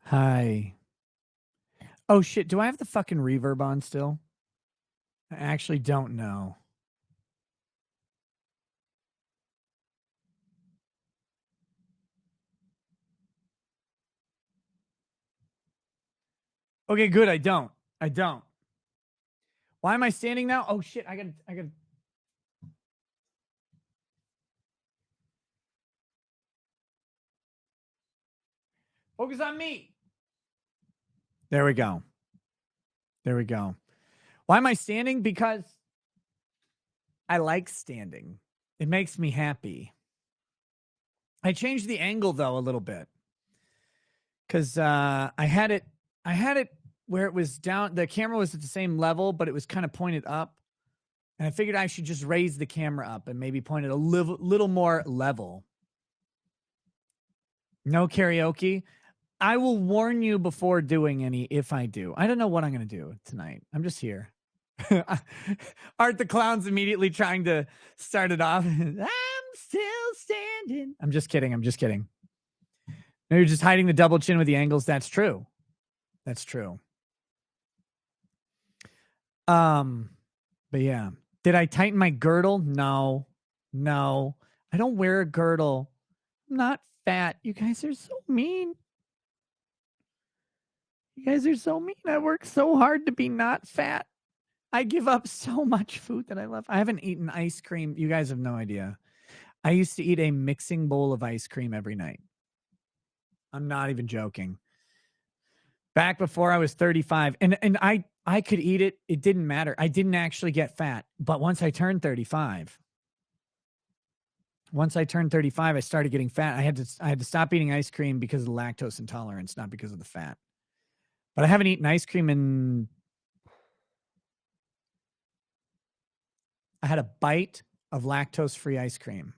Hi. Oh shit, do I have the fucking reverb on still? I actually don't know. Okay, good, I don't. Why am I standing now? Oh shit, I gotta focus on me. There we go. Why am I standing? Because I like standing. It makes me happy. I changed the angle though a little bit. Cause I had it where it was down, the camera was at the same level, but it was kind of pointed up. And I figured I should just raise the camera up and maybe point it a little more level. No karaoke. I will warn you before doing any if I do. I don't know what I'm going to do tonight. I'm just here. Art the Clown's immediately trying to start it off. I'm still standing. I'm just kidding. No, you're just hiding the double chin with the angles. That's true. But yeah. Did I tighten my girdle? No. I don't wear a girdle. I'm not fat. You guys are so mean. I work so hard to be not fat. I give up so much food that I love. I haven't eaten ice cream. You guys have no idea. I used to eat a mixing bowl of ice cream every night. I'm not even joking. Back before I was 35, and I could eat it. It didn't matter. I didn't actually get fat. But once I turned 35, I started getting fat. I had to stop eating ice cream because of the lactose intolerance, not because of the fat. But I haven't eaten ice cream in... I had a bite of lactose-free ice cream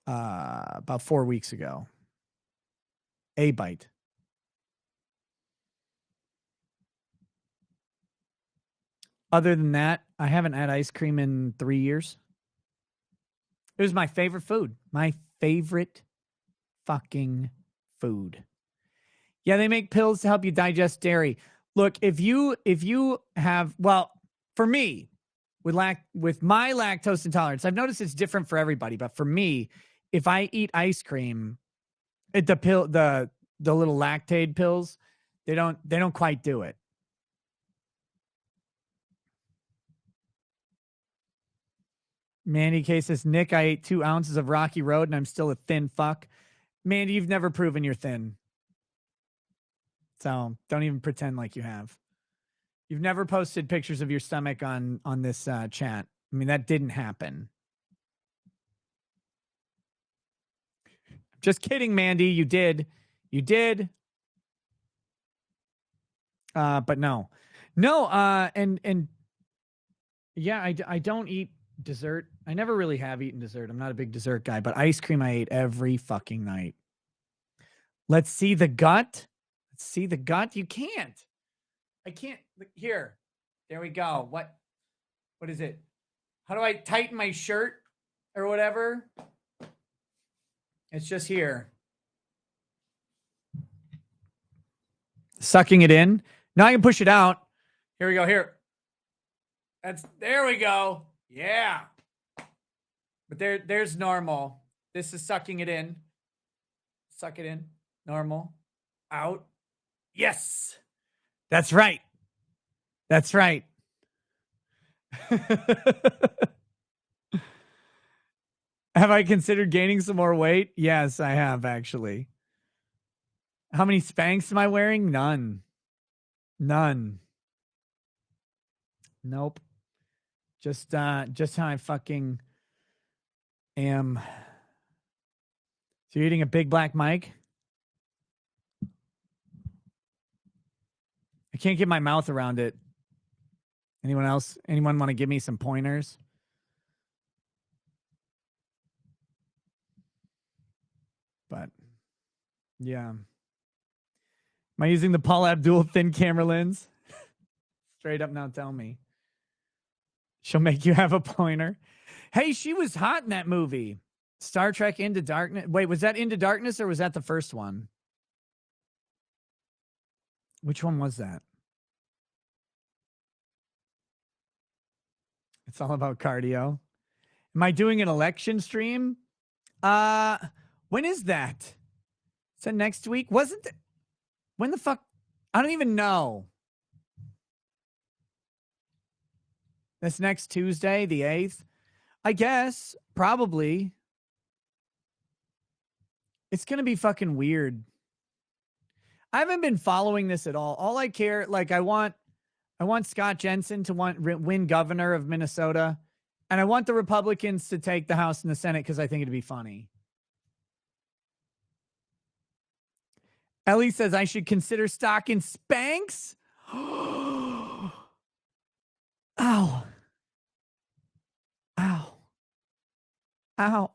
about 4 weeks ago. A bite. Other than that, I haven't had ice cream in 3 years. It was my favorite food. My favorite fucking food. Yeah, they make pills to help you digest dairy. Look, if you have, well, for me, with my lactose intolerance, I've noticed it's different for everybody, but for me, if I eat ice cream, the little lactate pills, they don't quite do it. Mandy K says, Nick, I ate 2 ounces of Rocky Road and I'm still a thin fuck. Mandy, you've never proven you're thin. So don't even pretend like you have. You've never posted pictures of your stomach on this chat. I mean, that didn't happen. Just kidding, Mandy. You did. But no. And yeah, I don't eat dessert. I never really have eaten dessert. I'm not a big dessert guy, but ice cream I ate every fucking night. Let's see the gut. You can't. I can't. Here. There we go. What is it? How do I tighten my shirt or whatever? It's just here. Sucking it in. Now I can push it out. Here we go. Here. There we go. Yeah. But there's normal. This is sucking it in. Suck it in. Normal. Out. Yes. That's right. Have I considered gaining some more weight? Yes, I have actually. How many Spanx am I wearing? None. Nope. Just how I fucking am. So you're eating a Big Black Mike? I can't get my mouth around it. Anyone else? Anyone want to give me some pointers? But yeah. Am I using the Paul Abdul thin camera lens? Straight up now, tell me. She'll make you have a pointer. Hey, she was hot in that movie. Star Trek Into Darkness. Wait, was that Into Darkness or was that the first one? Which one was that? It's all about cardio. Am I doing an election stream? When is that? Is that next week? Wasn't it? When the fuck? I don't even know. That's next Tuesday, the 8th. I guess, probably. It's going to be fucking weird. I haven't been following this at all. All I care, like I want Scott Jensen to win governor of Minnesota, and I want the Republicans to take the House and the Senate because I think it'd be funny. Ellie says I should consider stock in Spanx. Ow. Ow. Ow.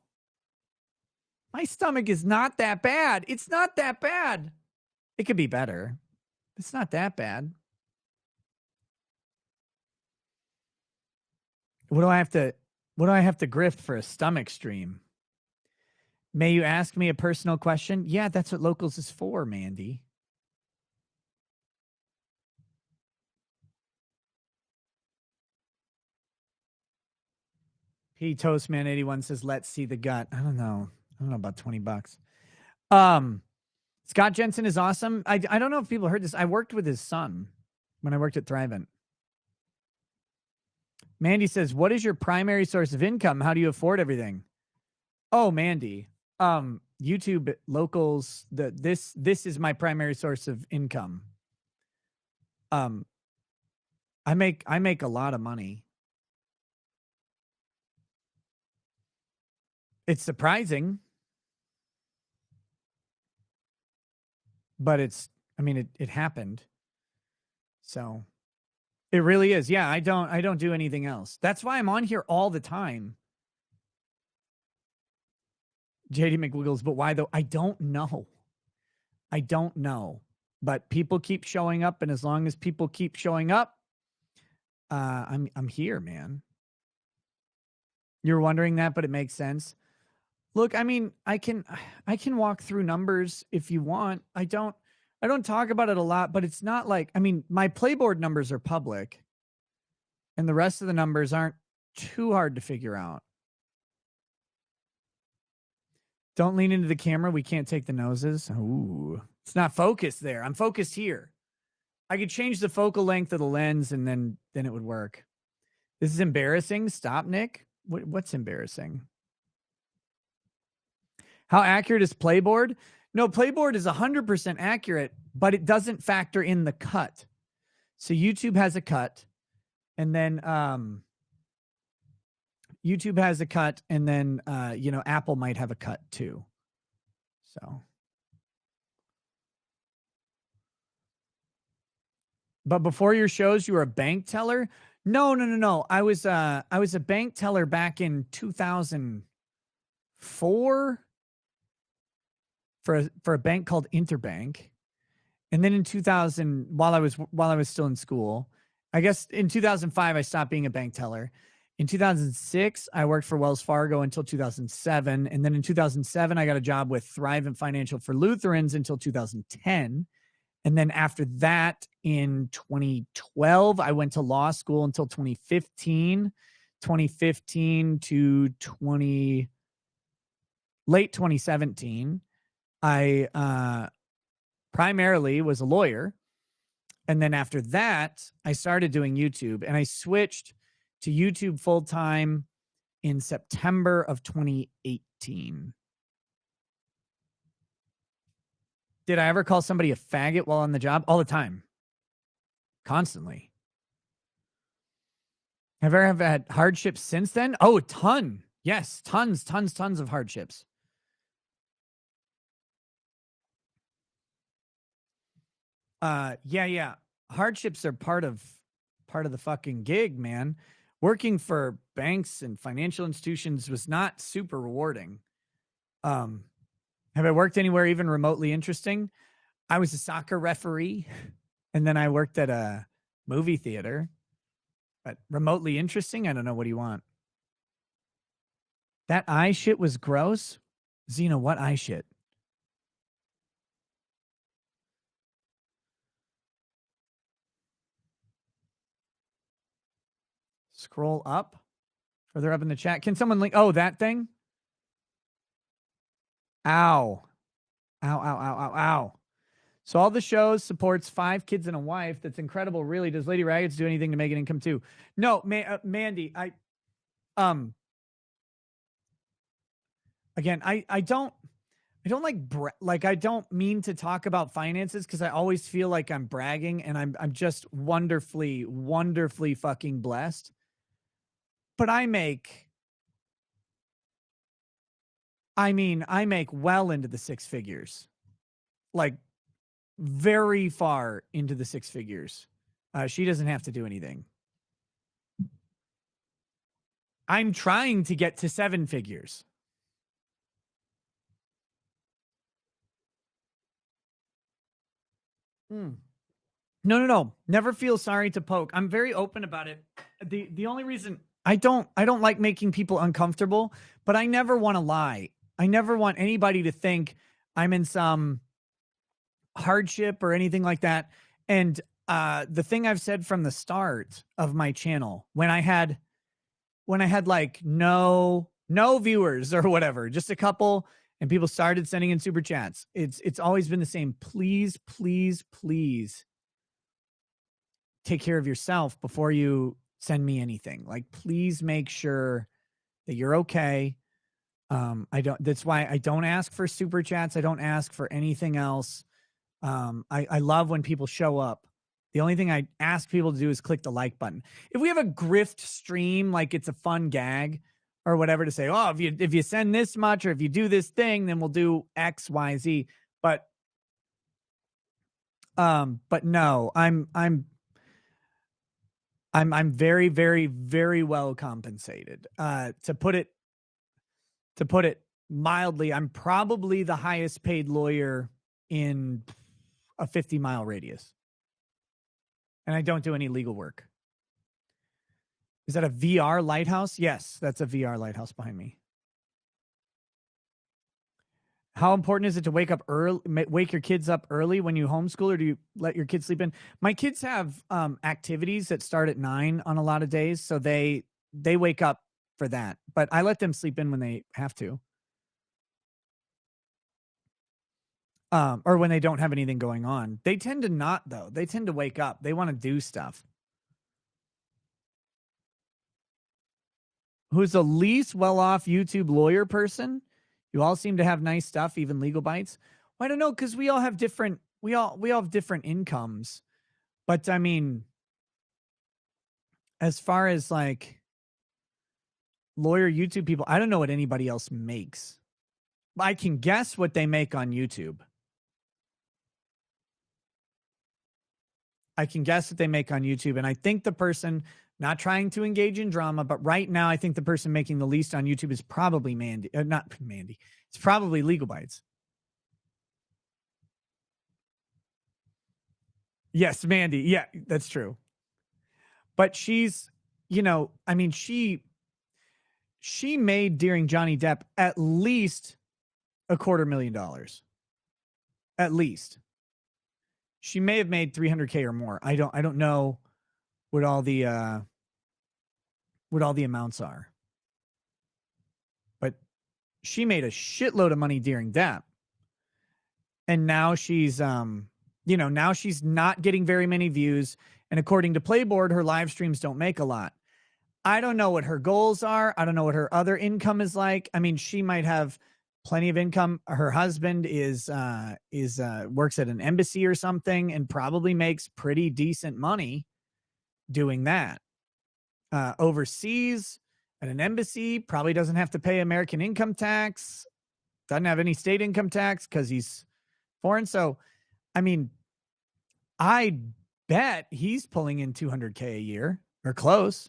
My stomach is not that bad. It's not that bad. It could be better. It's not that bad. What do I have to grift for a stomach stream? May you ask me a personal question? Yeah, that's what Locals is for, Mandy. P Toastman 81 says, let's see the gut. I don't know about $20. Scott Jensen is awesome. I don't know if people heard this. I worked with his son when I worked at Thrivent. Mandy says, what is your primary source of income? How do you afford everything? Oh, Mandy. YouTube, Locals, this is my primary source of income. I make a lot of money. It's surprising, but it happened. So it really is. Yeah, I don't do anything else. That's why I'm on here all the time. JD McWiggles, but why though? I don't know. But people keep showing up, and as long as people keep showing up, I'm here, man. You're wondering that, but it makes sense. Look, I mean, I can walk through numbers if you want. I don't talk about it a lot, but it's not like, I mean, my Playboard numbers are public, and the rest of the numbers aren't too hard to figure out. Don't lean into the camera. We can't take the noses. Ooh, it's not focused there. I'm focused here. I could change the focal length of the lens, and then it would work. This is embarrassing. Stop, Nick. What's embarrassing? How accurate is Playboard? No, Playboard is 100% accurate, but it doesn't factor in the cut. So YouTube has a cut, and then Apple might have a cut too. So, but before your shows, you were a bank teller? No. I was a bank teller back in 2004 for a bank called Interbank. And then in 2000, while I was still in school, I guess in 2005, I stopped being a bank teller. In 2006, I worked for Wells Fargo until 2007. And then in 2007, I got a job with Thrivent Financial for Lutherans until 2010. And then after that, in 2012, I went to law school until 2015 to late 2017. I primarily was a lawyer. And then after that, I started doing YouTube, and I switched to YouTube full-time in September of 2018. Did I ever call somebody a faggot while on the job? All the time. Constantly. Have I ever had hardships since then? Oh, a ton. Yes, tons of hardships. Yeah. Hardships are part of the fucking gig, man. Working for banks and financial institutions was not super rewarding. Have I worked anywhere even remotely interesting? I was a soccer referee, and then I worked at a movie theater. But remotely interesting? I don't know. What do you want? That eye shit was gross. Xena, what eye shit? Scroll up. Further up in the chat. Can someone link? Oh, that thing? Ow. Ow, ow, ow, ow, ow. So all the shows supports 5 kids and a wife. That's incredible. Really, does Lady Raggeds do anything to make an income too? No, Mandy, I don't like I don't mean to talk about finances because I always feel like I'm bragging and I'm just wonderfully, wonderfully fucking blessed. But I make well into the 6 figures. Like very far into the 6 figures. She doesn't have to do anything. I'm trying to get to 7 figures. No. Never feel sorry to poke. I'm very open about it. The only reason I don't like making people uncomfortable, but I never want to lie. I never want anybody to think I'm in some hardship or anything like that. And the thing I've said from the start of my channel, when I had like no viewers or whatever, just a couple, and people started sending in super chats, it's always been the same. Please take care of yourself before you send me anything. Like, please make sure that you're okay. That's why I don't ask for super chats. I don't ask for anything else. I love when people show up. The only thing I ask people to do is click the like button. If we have a grift stream, like it's a fun gag or whatever, to say, oh, if you send this much or if you do this thing, then we'll do X, Y, Z. But no, I'm very, very, very well compensated. To put it mildly, I'm probably the highest paid lawyer in a 50-mile radius. And I don't do any legal work. Is that a VR lighthouse? Yes, that's a VR lighthouse behind me. How important is it to wake your kids up early when you homeschool, or do you let your kids sleep in? My kids have activities that start at 9 on a lot of days, so they wake up for that. But I let them sleep in when they have to. Or when they don't have anything going on. They tend to not, though. They tend to wake up. They want to do stuff. Who's the least well-off YouTube lawyer person? You all seem to have nice stuff, even legal bites. Well, I don't know, because we all have different incomes. But I mean, as far as like lawyer YouTube people, I don't know what anybody else makes. I can guess what they make on YouTube. And I think the person, not trying to engage in drama, but right now I think the person making the least on YouTube is probably Mandy. Not Mandy. It's probably Legal Bites. Yes, Mandy. Yeah, that's true. But she's, I mean, she made during Johnny Depp at least $250,000. At least. She may have made 300K or more. I don't know what all the amounts are. But she made a shitload of money during Depp. And now she's now she's not getting very many views, and according to Playboard, her live streams don't make a lot. I don't know what her goals are. I don't know what her other income is like. I mean, she might have plenty of income. Her husband is works at an embassy or something and probably makes pretty decent money doing that. Overseas at an embassy, probably doesn't have to pay American income tax, doesn't have any state income tax because he's foreign. So, I mean, I bet he's pulling in 200K a year or close.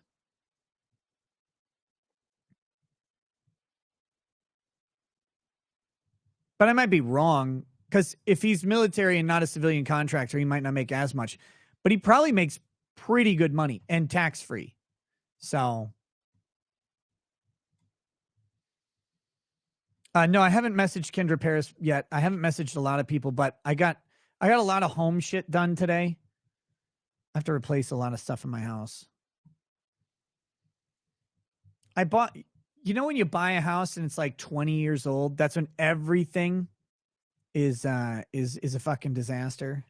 But I might be wrong, because if he's military and not a civilian contractor, he might not make as much. But he probably makes pretty good money and tax-free. So No, I haven't messaged Kendra Paris yet. I haven't messaged a lot of people, but I got a lot of home shit done today. I have to replace a lot of stuff in my house. I bought, you know, when you buy a house and it's like 20 years old, that's when everything is a fucking disaster.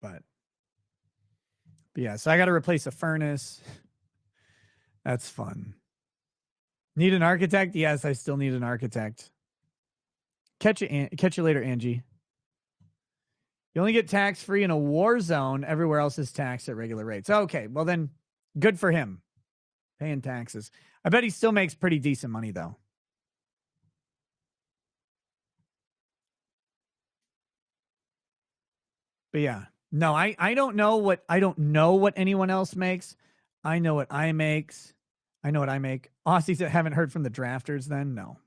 But yeah, so I got to replace a furnace. That's fun. Need an architect? Yes, I still need an architect. Catch you later, Angie. You only get tax-free in a war zone. Everywhere else is taxed at regular rates. Okay, well then, good for him. Paying taxes. I bet he still makes pretty decent money, though. But yeah. No, I don't know what anyone else makes. I know what I makes. I know what I make. Aussies that haven't heard from the drafters then? No.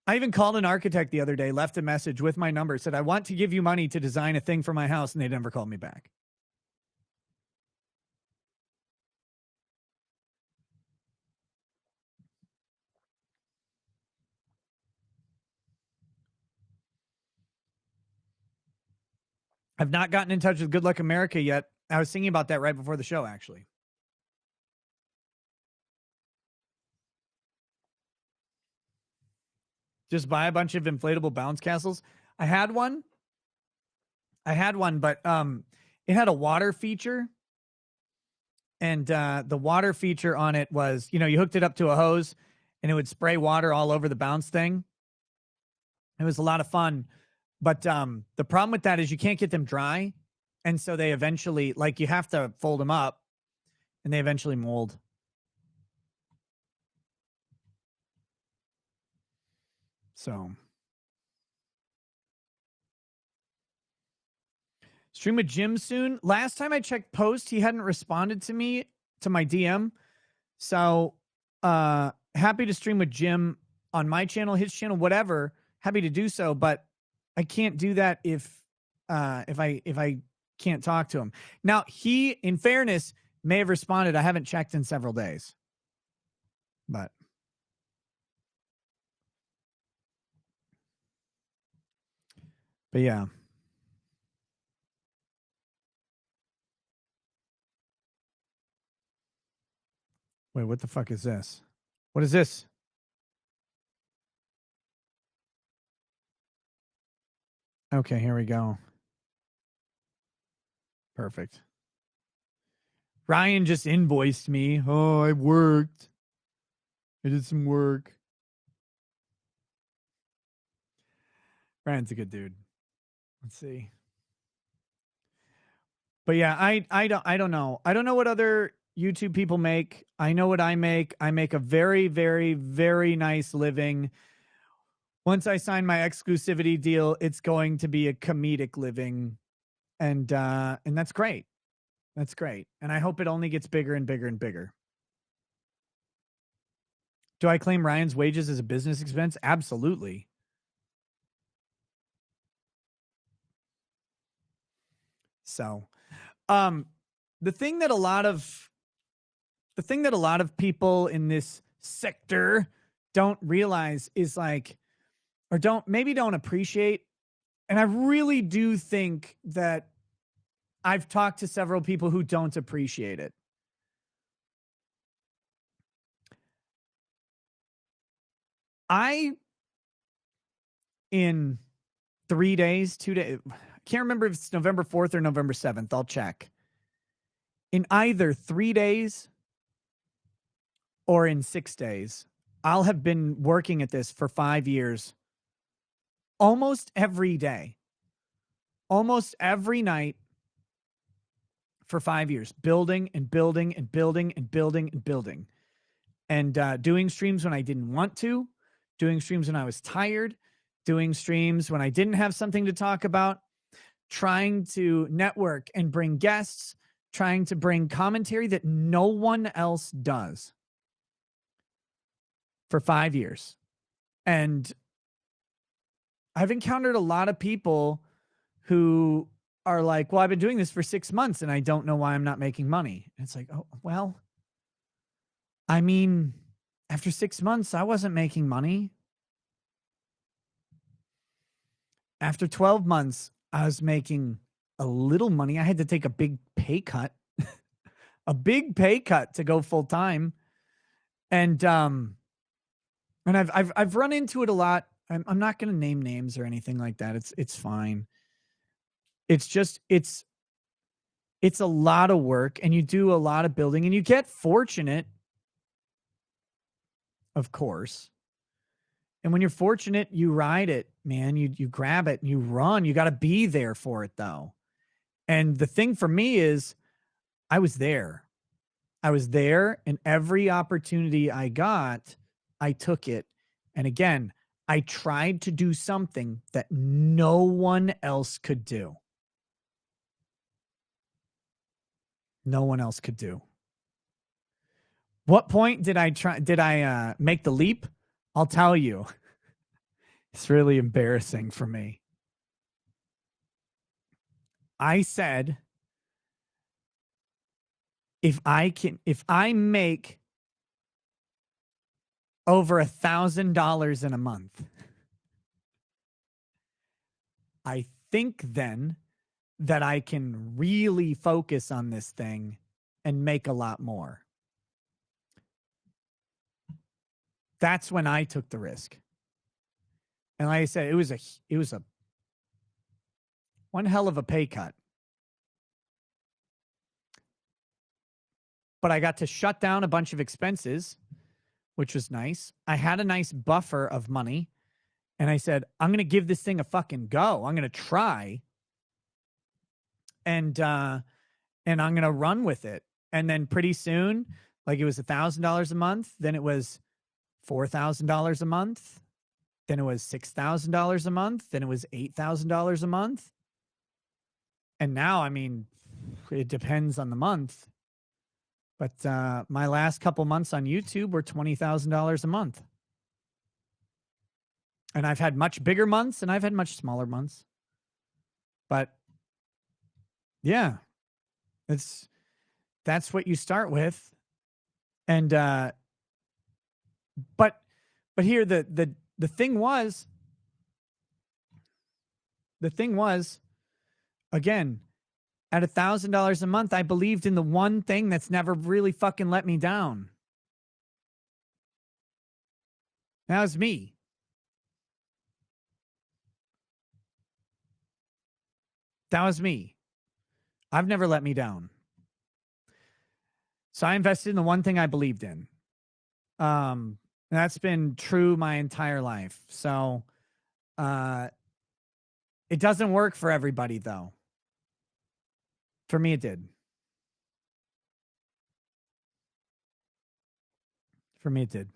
I even called an architect the other day, left a message with my number, said, I want to give you money to design a thing for my house, and they never called me back. I've not gotten in touch with Good Luck America yet. I was thinking about that right before the show, actually. Just buy a bunch of inflatable bounce castles. I had one, but it had a water feature. And the water feature on it was, you know, you hooked it up to a hose and it would spray water all over the bounce thing. It was a lot of fun. But the problem with that is you can't get them dry. And so they eventually, like, you have to fold them up and they eventually mold. So stream with Jim soon. Last time I checked post, he hadn't responded to me, to my DM. So happy to stream with Jim on my channel, his channel, whatever. Happy to do so, but I can't do that if I can't talk to him. Now, he, in fairness, may have responded. I haven't checked in several days. But yeah. Wait, what the fuck is this? What is this? Okay, here we go. Perfect. Ryan just invoiced me. Oh, I worked. I did some work. Ryan's a good dude. Let's see. But yeah, I don't know. I don't know what other YouTube people make. I know what I make. I make a very, very, very nice living. Once I sign my exclusivity deal, it's going to be a comedic living. And that's great. That's great. And I hope it only gets bigger and bigger and bigger. Do I claim Ryan's wages as a business expense? Absolutely. So, the thing that a lot of people in this sector don't realize is like, or don't appreciate. And I really do think that I've talked to several people who don't appreciate it. In 3 days, 2 days, I can't remember if it's November 4th or November 7th. I'll check. In either 3 days or in 6 days, I'll have been working at this for 5 years, almost every day, almost every night for 5 years, building and building and building and building and building, and doing streams when I didn't want to, doing streams when I was tired, doing streams when I didn't have something to talk about, trying to network and bring guests, trying to bring commentary that no one else does for 5 years. And I've encountered a lot of people who are like, well, I've been doing this for 6 months and I don't know why I'm not making money. And it's like, oh, well, I mean, after 6 months, I wasn't making money. After 12 months, I was making a little money. I had to take a big pay cut, a big pay cut to go full time. And I've run into it a lot. I'm not going to name names or anything like that. It's fine. It's just, it's a lot of work, and you do a lot of building, and you get fortunate, of course. And when you're fortunate, you ride it, man. You grab it and you run. You got to be there for it, though. And the thing for me is, I was there. I was there, and every opportunity I got, I took it. And again, I tried to do something that no one else could do. No one else could do. What point did I make the leap? I'll tell you. It's really embarrassing for me. I said, if I make over $1,000 in a month, I think then that I can really focus on this thing and make a lot more. That's when I took the risk. And like I said, it was a one hell of a pay cut. But I got to shut down a bunch of expenses, which was nice. I had a nice buffer of money. And I said, I'm going to give this thing a fucking go. I'm going to try. And I'm going to run with it. And then pretty soon, like, it was $1,000 a month. Then it was $4,000 a month. Then it was $6,000 a month. Then it was $8,000 a month. And now, I mean, it depends on the month. But my last couple months on YouTube were $20,000 a month. And I've had much bigger months, and I've had much smaller months. But yeah, that's what you start with. And but here the thing was, again, at $1,000 a month, I believed in the one thing that's never really fucking let me down. That was me. That was me. I've never let me down. So I invested in the one thing I believed in. That's been true my entire life. So it doesn't work for everybody, though. For me, it did. For me, it did.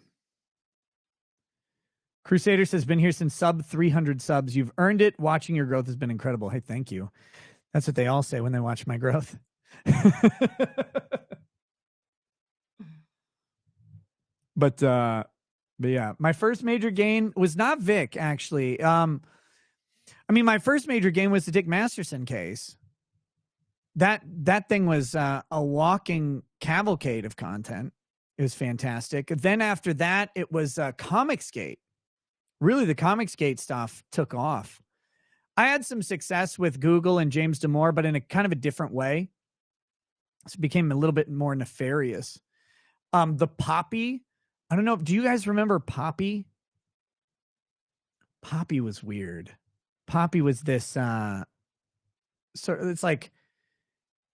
Crusader says, been here since sub 300 subs. You've earned it. Watching your growth has been incredible. Hey, thank you. That's what they all say when they watch my growth. But yeah, my first major gain was not Vic, actually. I mean, my first major gain was the Dick Masterson case. That thing was a walking cavalcade of content. It was fantastic. Then after that, it was Comicsgate. Really, the Comicsgate stuff took off. I had some success with Google and James Damore, but in a kind of a different way. So it became a little bit more nefarious. The Poppy, I don't know. Do you guys remember Poppy? Poppy was weird. Poppy was this sort of, it's like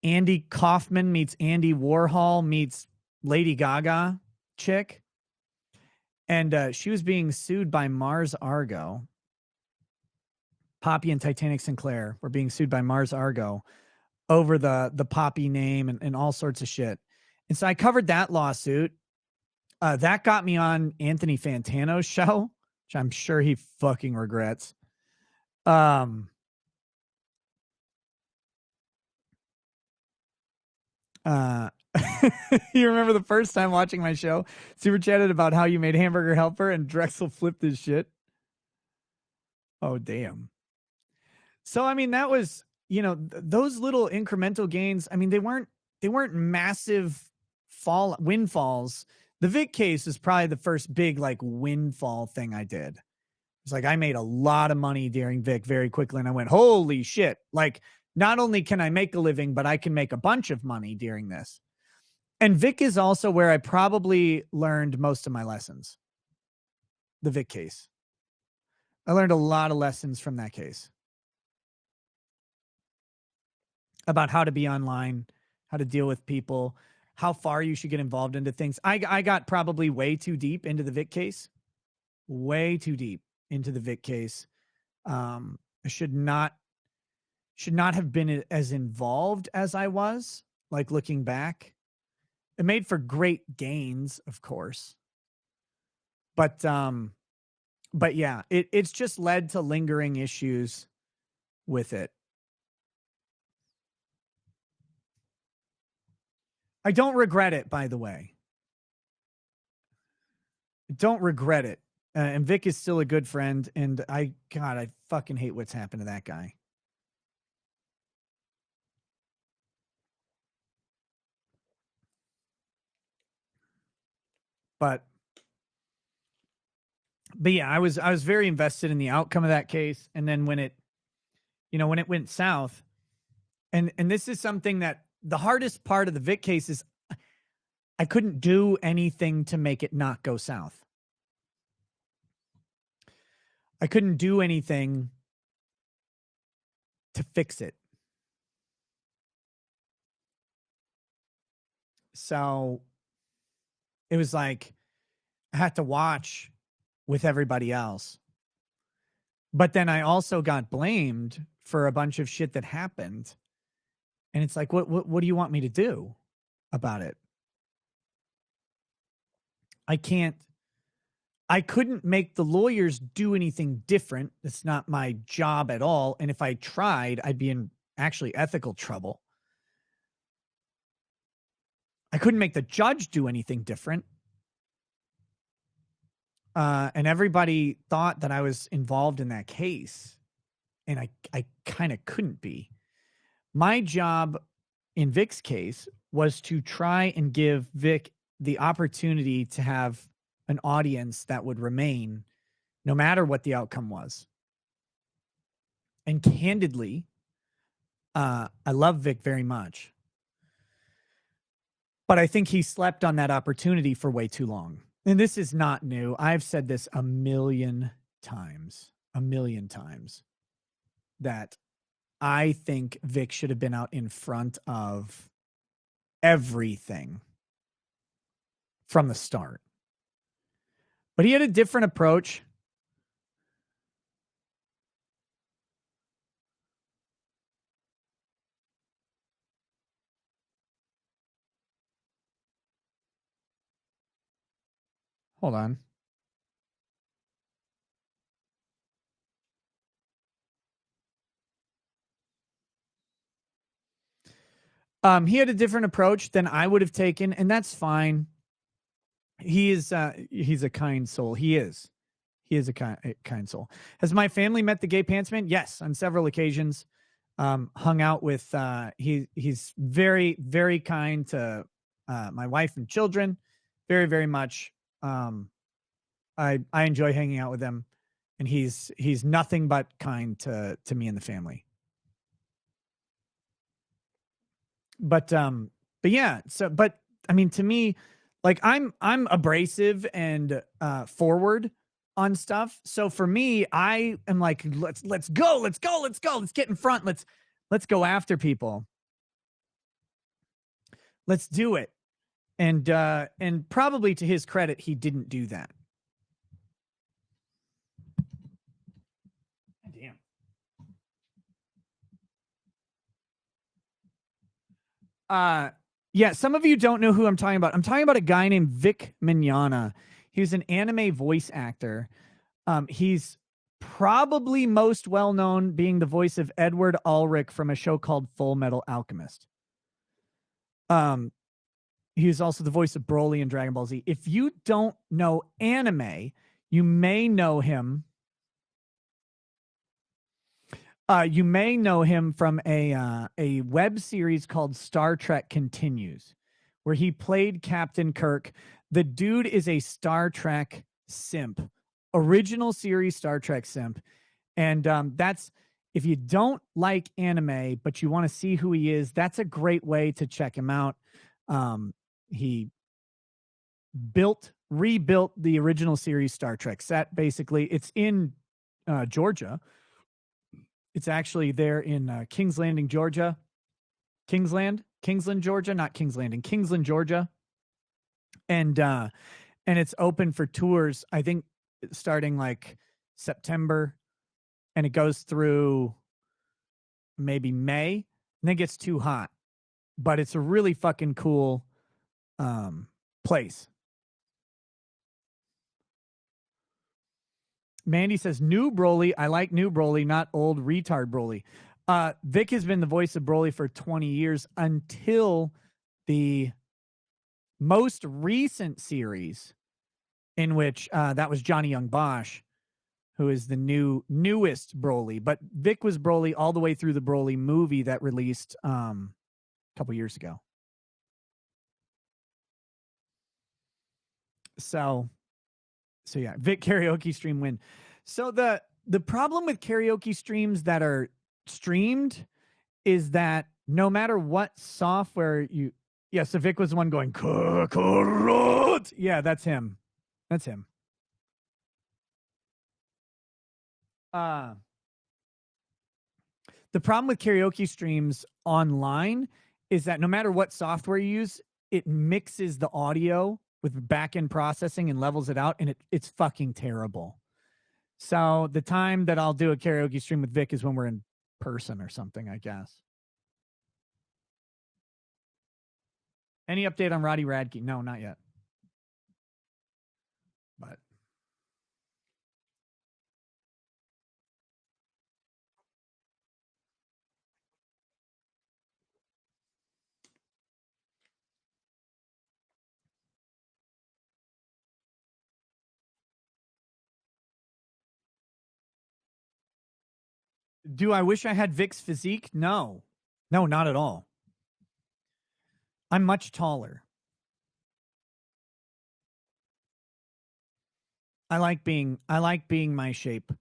Andy Kaufman meets Andy Warhol meets Lady Gaga chick. And she was being sued by Mars Argo. Poppy and Titanic Sinclair were being sued by Mars Argo over the Poppy name and all sorts of shit. And so I covered that lawsuit. That got me on Anthony Fantano's show, which I'm sure he fucking regrets. You remember the first time watching my show? Super chatted about how you made Hamburger Helper and Drexel flipped his shit. Oh, damn. So, I mean, that was, you know, those little incremental gains. I mean, they weren't massive windfalls. The Vic case is probably the first big like windfall thing I did. It's like I made a lot of money during Vic very quickly, and I went, holy shit. Like, not only can I make a living, but I can make a bunch of money during this. And Vic is also where I probably learned most of my lessons. The Vic case. I learned a lot of lessons from that case about how to be online, how to deal with people, how far you should get involved into things. I got probably way too deep into the Vic case, way too deep into the Vic case. I should not have been as involved as I was, like looking back. It made for great gains, of course. But yeah, it's just led to lingering issues with it. I don't regret it, by the way. Don't regret it. And Vic is still a good friend. And I fucking hate what's happened to that guy. But yeah, I was very invested in the outcome of that case. And then when it went south, and this is something that the hardest part of the Vic case is I couldn't do anything to make it not go south. I couldn't do anything to fix it. So it was like I had to watch with everybody else. But then I also got blamed for a bunch of shit that happened. And it's like, what do you want me to do about it? I couldn't make the lawyers do anything different. It's not my job at all. And if I tried, I'd be in actually ethical trouble. I couldn't make the judge do anything different. And everybody thought that I was involved in that case. And I kind of couldn't be. My job in Vic's case was to try and give Vic the opportunity to have an audience that would remain no matter what the outcome was. And candidly, I love Vic very much. But I think he slept on that opportunity for way too long. And this is not new. I've said this a million times, that I think Vic should have been out in front of everything from the start. But he had a different approach. Hold on. He had a different approach than I would have taken, and that's fine. He's a kind soul. He is a kind soul. Has my family met the gay pantsman? Yes, on several occasions. Hung out with he's very, very kind to my wife and children. Very, very much. I enjoy hanging out with him, and he's nothing but kind to me and the family. But yeah, but I mean, to me, like I'm abrasive and forward on stuff. So for me, I am like, let's go, let's get in front, let's go after people. Let's do it. And probably to his credit, he didn't do that. Damn. Yeah, some of you don't know who I'm talking about. I'm talking about a guy named Vic Mignogna. He was an anime voice actor. He's probably most well known being the voice of Edward Ulrich from a show called Full Metal Alchemist. He was also the voice of Broly in Dragon Ball Z. If you don't know anime, you may know him. You may know him from a web series called Star Trek Continues, where he played Captain Kirk. The dude is a Star Trek simp, original series Star Trek simp. And that's, if you don't like anime, but you want to see who he is, that's a great way to check him out. He rebuilt the original series Star Trek set. Basically, it's in Georgia. It's actually there in Kings Landing, Georgia. Kingsland, Georgia, not Kings Landing, Kingsland, Georgia. And it's open for tours, I think, starting like September, and it goes through maybe May, and then it gets too hot. But it's a really fucking cool place. Mandy says, new Broly. I like new Broly, not old retard Broly. Vic has been the voice of Broly for 20 years until the most recent series, in which that was Johnny Young Bosch, who is the newest Broly. But Vic was Broly all the way through the Broly movie that released a couple years ago. So yeah, Vic karaoke stream win. So the problem with karaoke streams that are streamed is that no matter what software so Vic was the one going, yeah, that's him. That's him. The problem with karaoke streams online is that no matter what software you use, it mixes the audio with back-end processing and levels it out, and it's fucking terrible. So the time that I'll do a karaoke stream with Vic is when we're in person or something, I guess. Any update on Roddy Radke? No, not yet. But do I wish I had Vic's physique? No, not at all. I'm much taller. I like being my shape.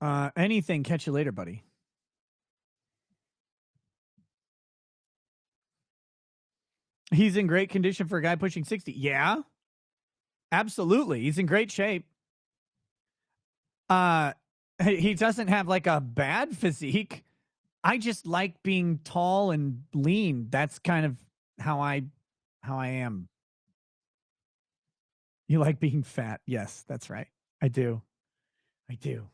Anything. Catch you later, buddy. He's in great condition for a guy pushing 60. Yeah, absolutely. He's in great shape. He doesn't have like a bad physique. I just like being tall and lean. That's kind of how I am. You like being fat? Yes, that's right. I do. You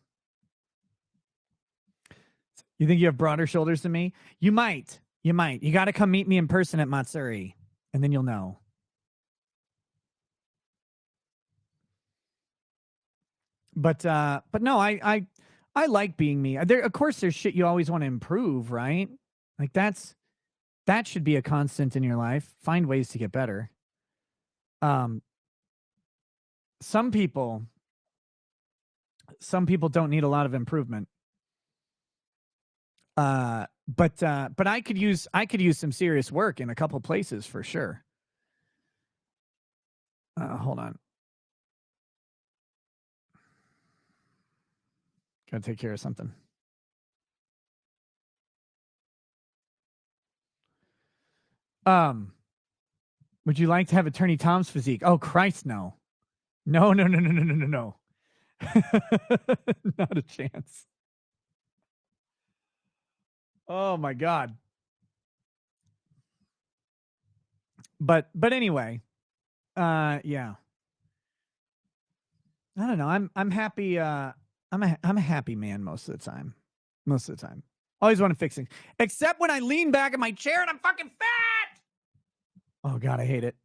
think you have broader shoulders than me? You might. You got to come meet me in person at Matsuri, and then you'll know. But no, I like being me. Of course, there's shit you always want to improve, right? Like that should be a constant in your life. Find ways to get better. Some people don't need a lot of improvement. But I could use some serious work in a couple places for sure. Hold on. Gotta take care of something. Would you like to have Attorney Tom's physique? Oh Christ, no. No. Not a chance. Oh my God. But anyway, yeah. I don't know. I'm happy. I'm a happy man most of the time. Always want to fix things, except when I lean back in my chair and I'm fucking fat. Oh God, I hate it.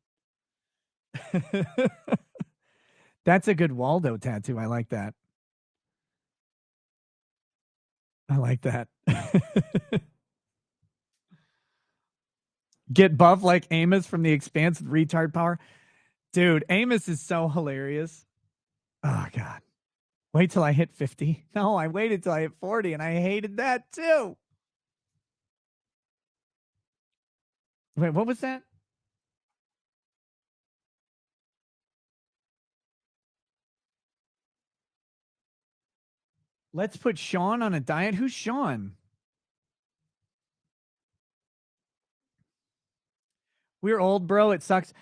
That's a good Waldo tattoo. I like that. Get buff like Amos from The Expanse with retard power. Dude, Amos is so hilarious. Oh God. Wait till I hit 50. No, I waited till I hit 40 and I hated that too. Wait, what was that? Let's put Sean on a diet. Who's Sean? We're old, bro. It sucks.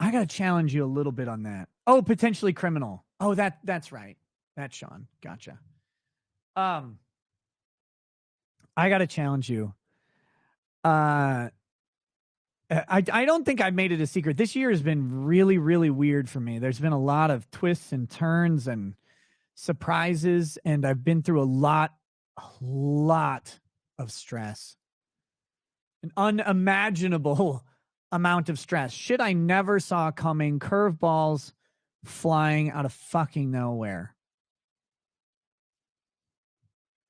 I gotta challenge you a little bit on that. Oh, potentially criminal. Oh, that's right. That's Sean. Gotcha. I gotta challenge you. I don't think I've made it a secret. This year has been really, really weird for me. There's been a lot of twists and turns and surprises, and I've been through a lot of stress. An unimaginable amount of stress. Shit I never saw coming. Curveballs flying out of fucking nowhere.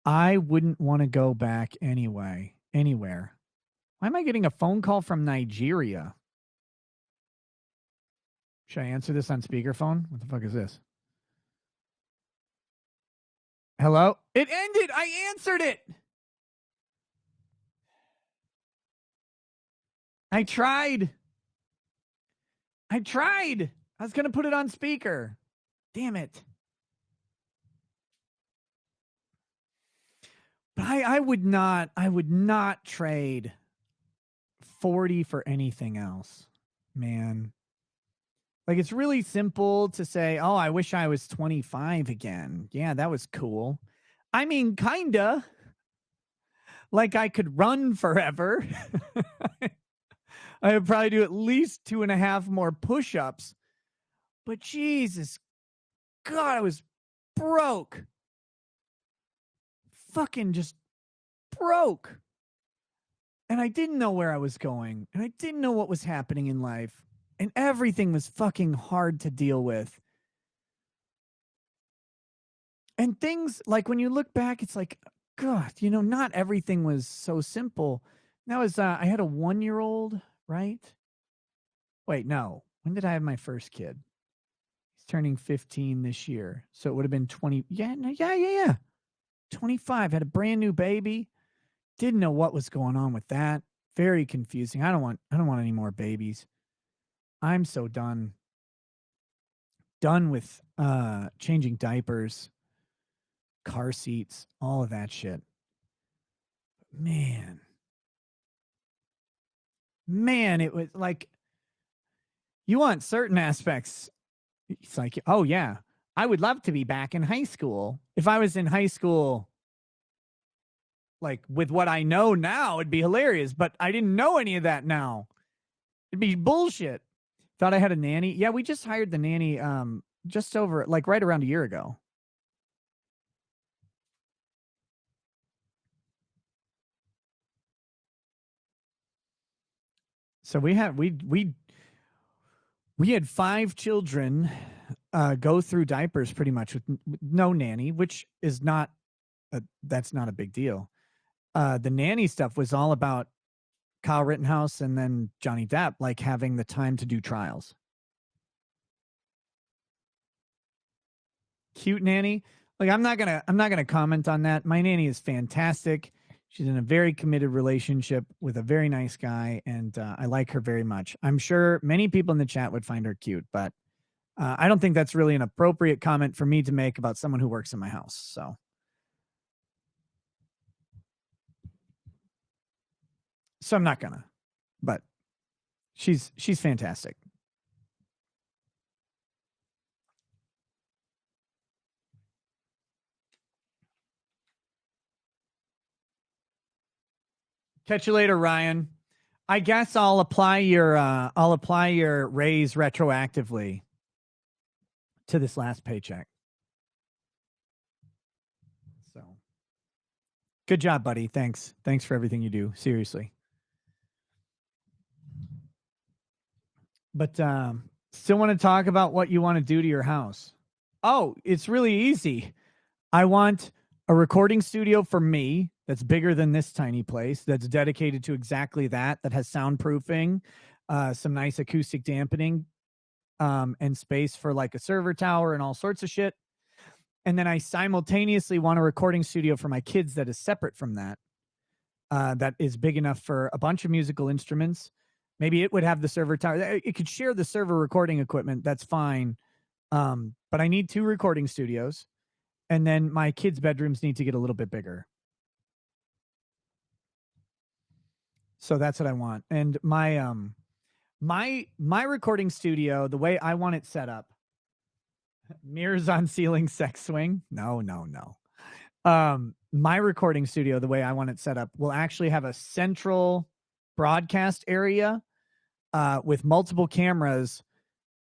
I wouldn't want to go back anywhere. Why am I getting a phone call from Nigeria? Should I answer this on speakerphone? What the fuck is this? Hello? It ended. I answered it. I tried. I was going to put it on speaker. Damn it. But I would not trade 40 for anything else, man. Like, it's really simple to say, oh, I wish I was 25 again. Yeah, that was cool. I mean, kinda. Like, I could run forever. I would probably do at least 2.5 more push-ups. But Jesus, God, I was broke. Fucking just broke. And I didn't know where I was going. And I didn't know what was happening in life. And everything was fucking hard to deal with. And things, like, when you look back, it's like, God, not everything was so simple. That was, I had a 1-year-old, right? Wait, no. When did I have my first kid? He's turning 15 this year. So it would have been 20. Yeah. 25. Had a brand new baby. Didn't know what was going on with that. Very confusing. I don't want any more babies. I'm so done. Done with changing diapers, car seats, all of that shit. Man, it was like, you want certain aspects. It's like, oh yeah, I would love to be back in high school. If I was in high school, like, with what I know now, it'd be hilarious. But I didn't know any of that now. It'd be bullshit. Thought I had a nanny. Yeah, we just hired the nanny just over, like, right around a year ago. So we had 5 children go through diapers pretty much with no nanny, which is that's not a big deal. The nanny stuff was all about Kyle Rittenhouse and then Johnny Depp, like, having the time to do trials. Cute nanny. Like, I'm not gonna comment on that. My nanny is fantastic. She's in a very committed relationship with a very nice guy, and I like her very much. I'm sure many people in the chat would find her cute, but I don't think that's really an appropriate comment for me to make about someone who works in my house. So I'm not gonna, but she's fantastic. Catch you later, Ryan. I guess I'll apply your raise retroactively to this last paycheck. So good job, buddy. Thanks for everything you do. Seriously. But still want to talk about what you want to do to your house. Oh, it's really easy. I want a recording studio for me that's bigger than this tiny place, that's dedicated to exactly that has soundproofing, some nice acoustic dampening, and space for, like, a server tower and all sorts of shit. And then I simultaneously want a recording studio for my kids that is separate from that. that is big enough for a bunch of musical instruments. Maybe it would have the server tower. It could share the server recording equipment. That's fine. But I need 2 recording studios. And then my kids' bedrooms need to get a little bit bigger. So that's what I want. And my my recording studio, the way I want it set up, mirrors on ceiling, sex swing. No. My recording studio, the way I want it set up, will actually have a central broadcast area with multiple cameras,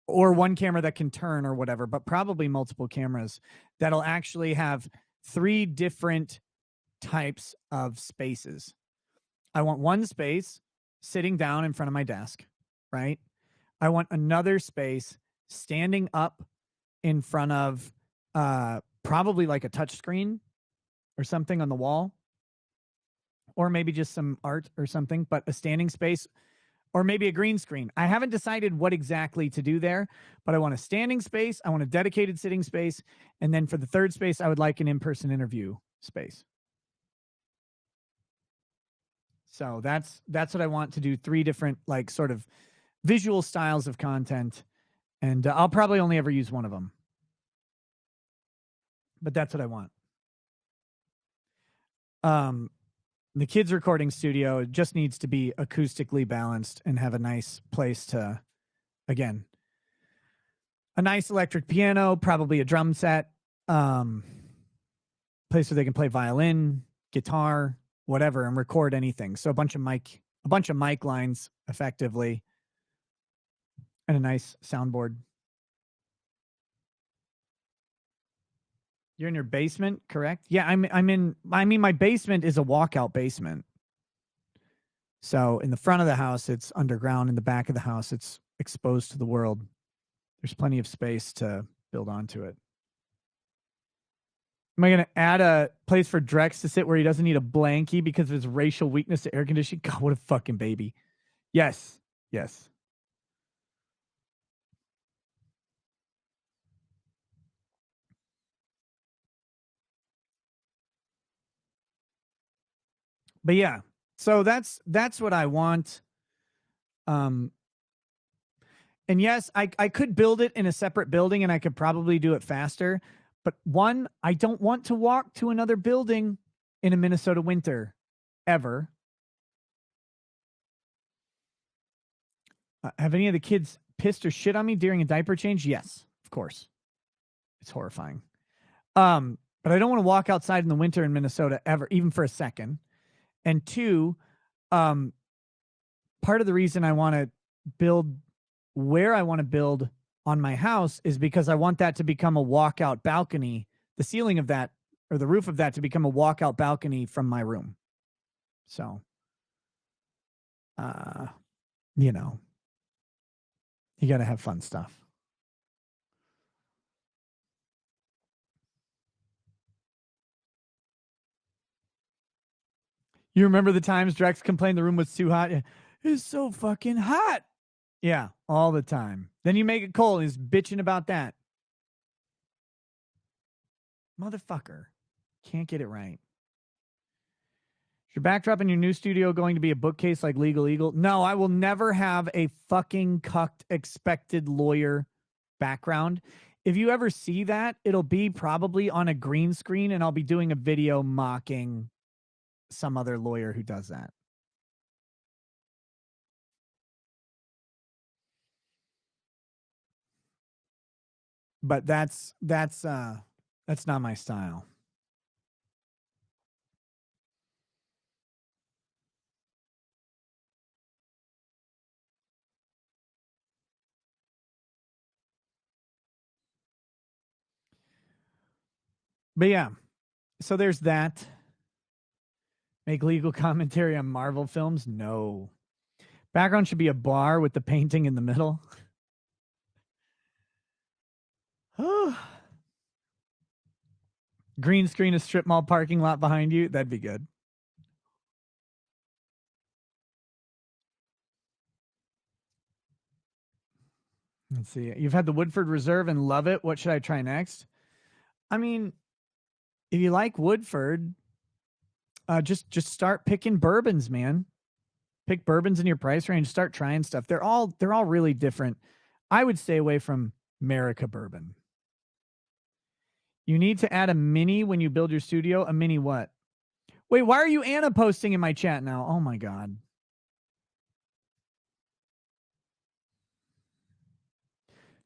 or one camera that can turn or whatever, but probably multiple cameras that'll actually have 3 different types of spaces. I want one space sitting down in front of my desk, right? I want another space standing up in front of probably like a touch screen or something on the wall, or maybe just some art or something, but a standing space, or maybe a green screen. I haven't decided what exactly to do there, but I want a standing space. I want a dedicated sitting space. And then for the third space, I would like an in-person interview space. So that's what I want to do. 3 different like sort of visual styles of content. And I'll probably only ever use one of them. But that's what I want. The kids' recording studio just needs to be acoustically balanced and have a nice place to, again, a nice electric piano, probably a drum set, place where they can play violin, guitar, whatever, and record anything. So a bunch of mic lines effectively, and a nice soundboard. You're in your basement, correct? Yeah, my basement is a walkout basement. So in the front of the house, it's underground. In the back of the house, it's exposed to the world. There's plenty of space to build onto it. Am I going to add a place for Drex to sit where he doesn't need a blankie because of his racial weakness to air conditioning? God, what a fucking baby. Yes. But yeah, so that's what I want. And yes, I could build it in a separate building and I could probably do it faster. But one, I don't want to walk to another building in a Minnesota winter ever. Have any of the kids pissed or shit on me during a diaper change? Yes, of course. It's horrifying. But I don't want to walk outside in the winter in Minnesota ever, even for a second. And 2, part of the reason I want to build where I want to build on my house is because I want that to become a walkout balcony, the ceiling of that or the roof of that to become a walkout balcony from my room. So, you know, you got to have fun stuff. You remember the times Drex complained the room was too hot? It's so fucking hot. Yeah, all the time. Then you make it cold. He's bitching about that. Motherfucker. Can't get it right. Is your backdrop in your new studio going to be a bookcase like Legal Eagle? No, I will never have a fucking cucked expected lawyer background. If you ever see that, it'll be probably on a green screen and I'll be doing a video mocking some other lawyer who does that. But that's not my style. But yeah, so there's that. Make legal commentary on Marvel films? No. Background should be a bar with the painting in the middle. Green screen, a strip mall parking lot behind you. That'd be good. Let's see. You've had the Woodford Reserve and love it. What should I try next? I mean, if you like Woodford, Just start picking bourbons, man. Pick bourbons in your price range. Start trying stuff. They're all really different. I would stay away from America bourbon. You need to add a mini when you build your studio. A mini what? Wait, why are you Anna posting in my chat now? Oh my God.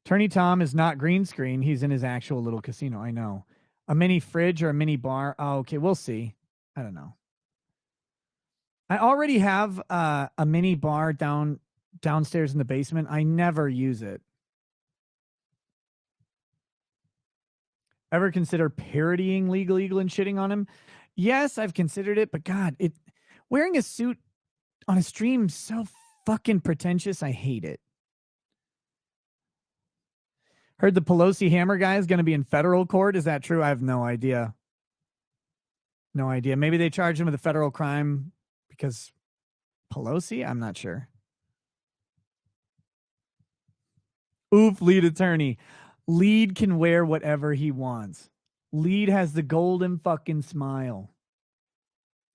Attorney Tom is not green screen. He's in his actual little casino. I know. A mini fridge or a mini bar. Oh, okay. We'll see. I don't know. I already have a mini bar downstairs in the basement. I never use it. Ever consider parodying Legal Eagle and shitting on him? Yes, I've considered it, but God, wearing a suit on a stream is so fucking pretentious. I hate it. Heard the Pelosi hammer guy is going to be in federal court. Is that true? I have no idea. No idea. Maybe they charged him with a federal crime because Pelosi? I'm not sure. Oof, lead attorney. Lead can wear whatever he wants. Lead has the golden fucking smile.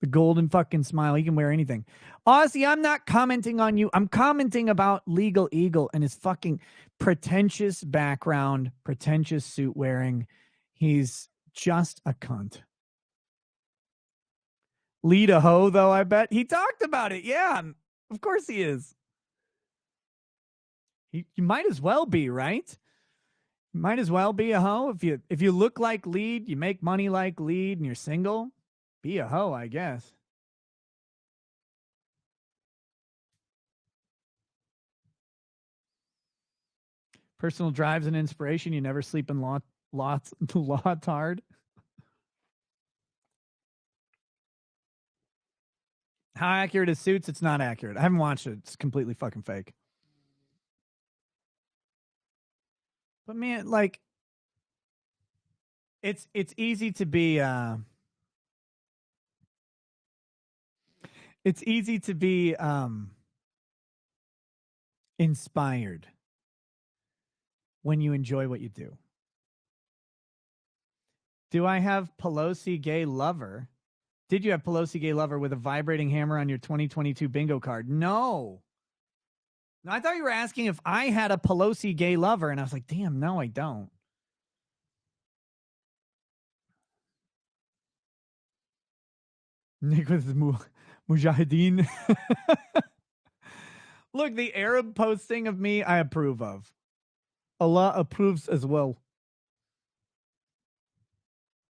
The golden fucking smile. He can wear anything. Ozzy, I'm not commenting on you. I'm commenting about Legal Eagle and his fucking pretentious background, pretentious suit wearing. He's just a cunt. Lead a hoe, though, I bet. He talked about it. Yeah, of course he is. You might as well be, right? You might as well be a hoe. If you look like Lead, you make money like Lead, and you're single, be a hoe, I guess. Personal drives and inspiration. You never sleep in Lotard. How accurate is Suits? It's not accurate. I haven't watched it. It's completely fucking fake. But man, like, it's easy to be inspired when you enjoy what you do. Do I have Pelosi gay lover? Did you have Pelosi gay lover with a vibrating hammer on your 2022 bingo card? No. No, I thought you were asking if I had a Pelosi gay lover, and I was like, damn, no, I don't. Nick with Mujahideen. Look, the Arab posting of me, I approve of. Allah approves as well.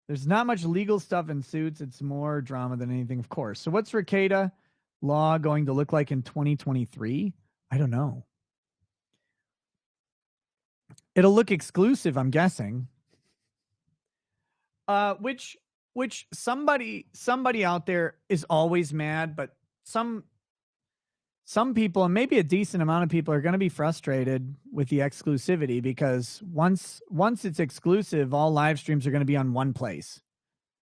There's not much legal stuff in Suits. It's more drama than anything, of course. So what's Rekieta law going to look like in 2023? I don't know. It'll look exclusive, I'm guessing. Which somebody out there is always mad, but some people, and maybe a decent amount of people, are going to be frustrated with the exclusivity because once it's exclusive, all live streams are going to be on one place.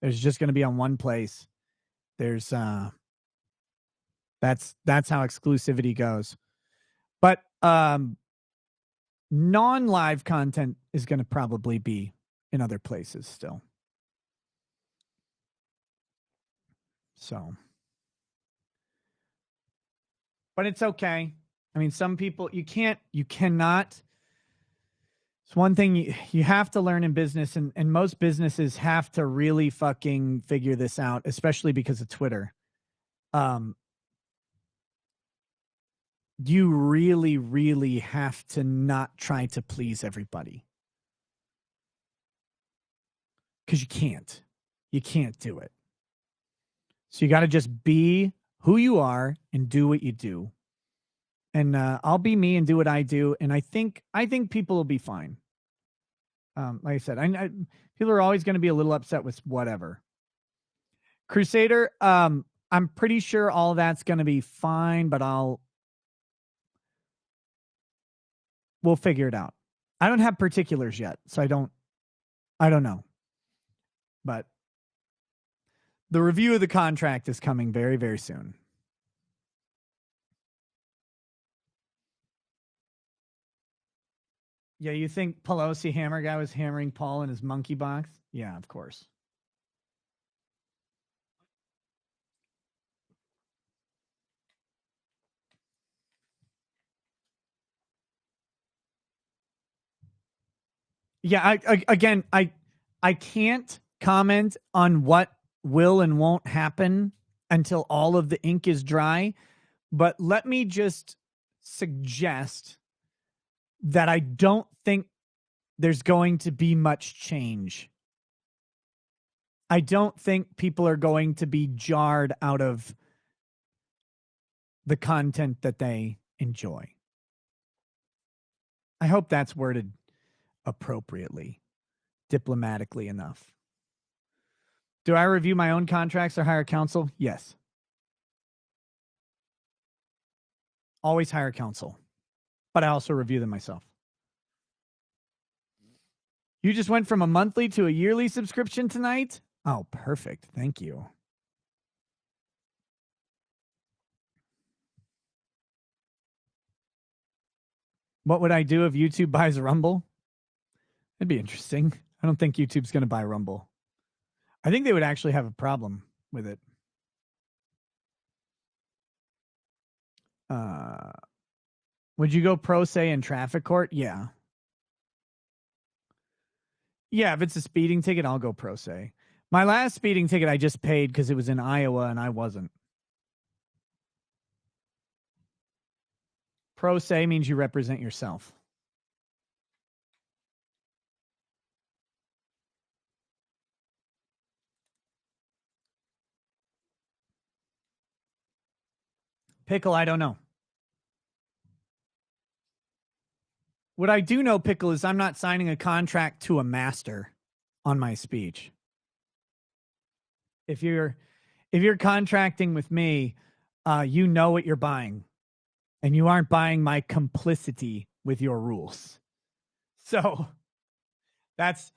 There's just going to be on one place. There's that's how exclusivity goes. But non-live content is going to probably be in other places still. So, but it's okay. I mean, some people, you cannot. It's one thing you have to learn in business, and most businesses have to really fucking figure this out, especially because of Twitter. You really, really have to not try to please everybody. Because you can't. You can't do it. So you got to just be who you are and do what you do. And I'll be me and do what I do. And I think people will be fine. Like I said, people are always going to be a little upset with whatever. Crusader, I'm pretty sure all that's going to be fine, but we'll figure it out. I don't have particulars yet, so I don't know. But the review of the contract is coming very, very soon. Yeah, you think Pelosi hammer guy was hammering Paul in his monkey box? Yeah, of course. Yeah, I can't comment on what will and won't happen until all of the ink is dry, but let me just suggest that I don't think there's going to be much change. I don't think people are going to be jarred out of the content that they enjoy. I hope that's worded appropriately, diplomatically enough. Do I review my own contracts or hire counsel? Yes. Always hire counsel, but I also review them myself. You just went from a monthly to a yearly subscription tonight? Oh, perfect. Thank you. What would I do if YouTube buys Rumble? That'd be interesting. I don't think YouTube's going to buy Rumble. I think they would actually have a problem with it. Would you go pro se in traffic court? Yeah. Yeah, if it's a speeding ticket, I'll go pro se. My last speeding ticket I just paid because it was in Iowa and I wasn't. Pro se means you represent yourself. Pickle, I don't know. What I do know, Pickle, is I'm not signing a contract to a master on my speech. If you're contracting with me, you know what you're buying, and you aren't buying my complicity with your rules. So that's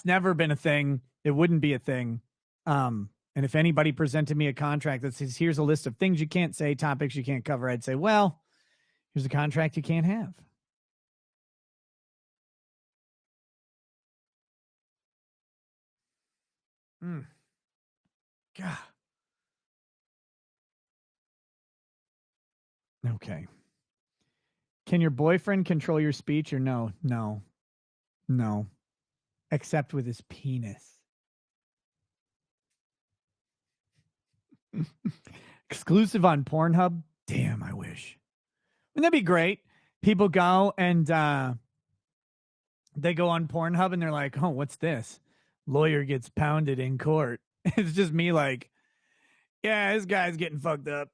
never been a thing. It wouldn't be a thing. And if anybody presented me a contract that says, here's a list of things you can't say, topics you can't cover, I'd say, well, here's a contract you can't have. God. Okay. Can your boyfriend control your speech or no? No. No. Except with his penis. Exclusive on Pornhub? Damn, I wish. Wouldn't that be great? People go and they go on Pornhub and they're like, oh, what's this? Lawyer gets pounded in court. It's just me like, yeah, this guy's getting fucked up.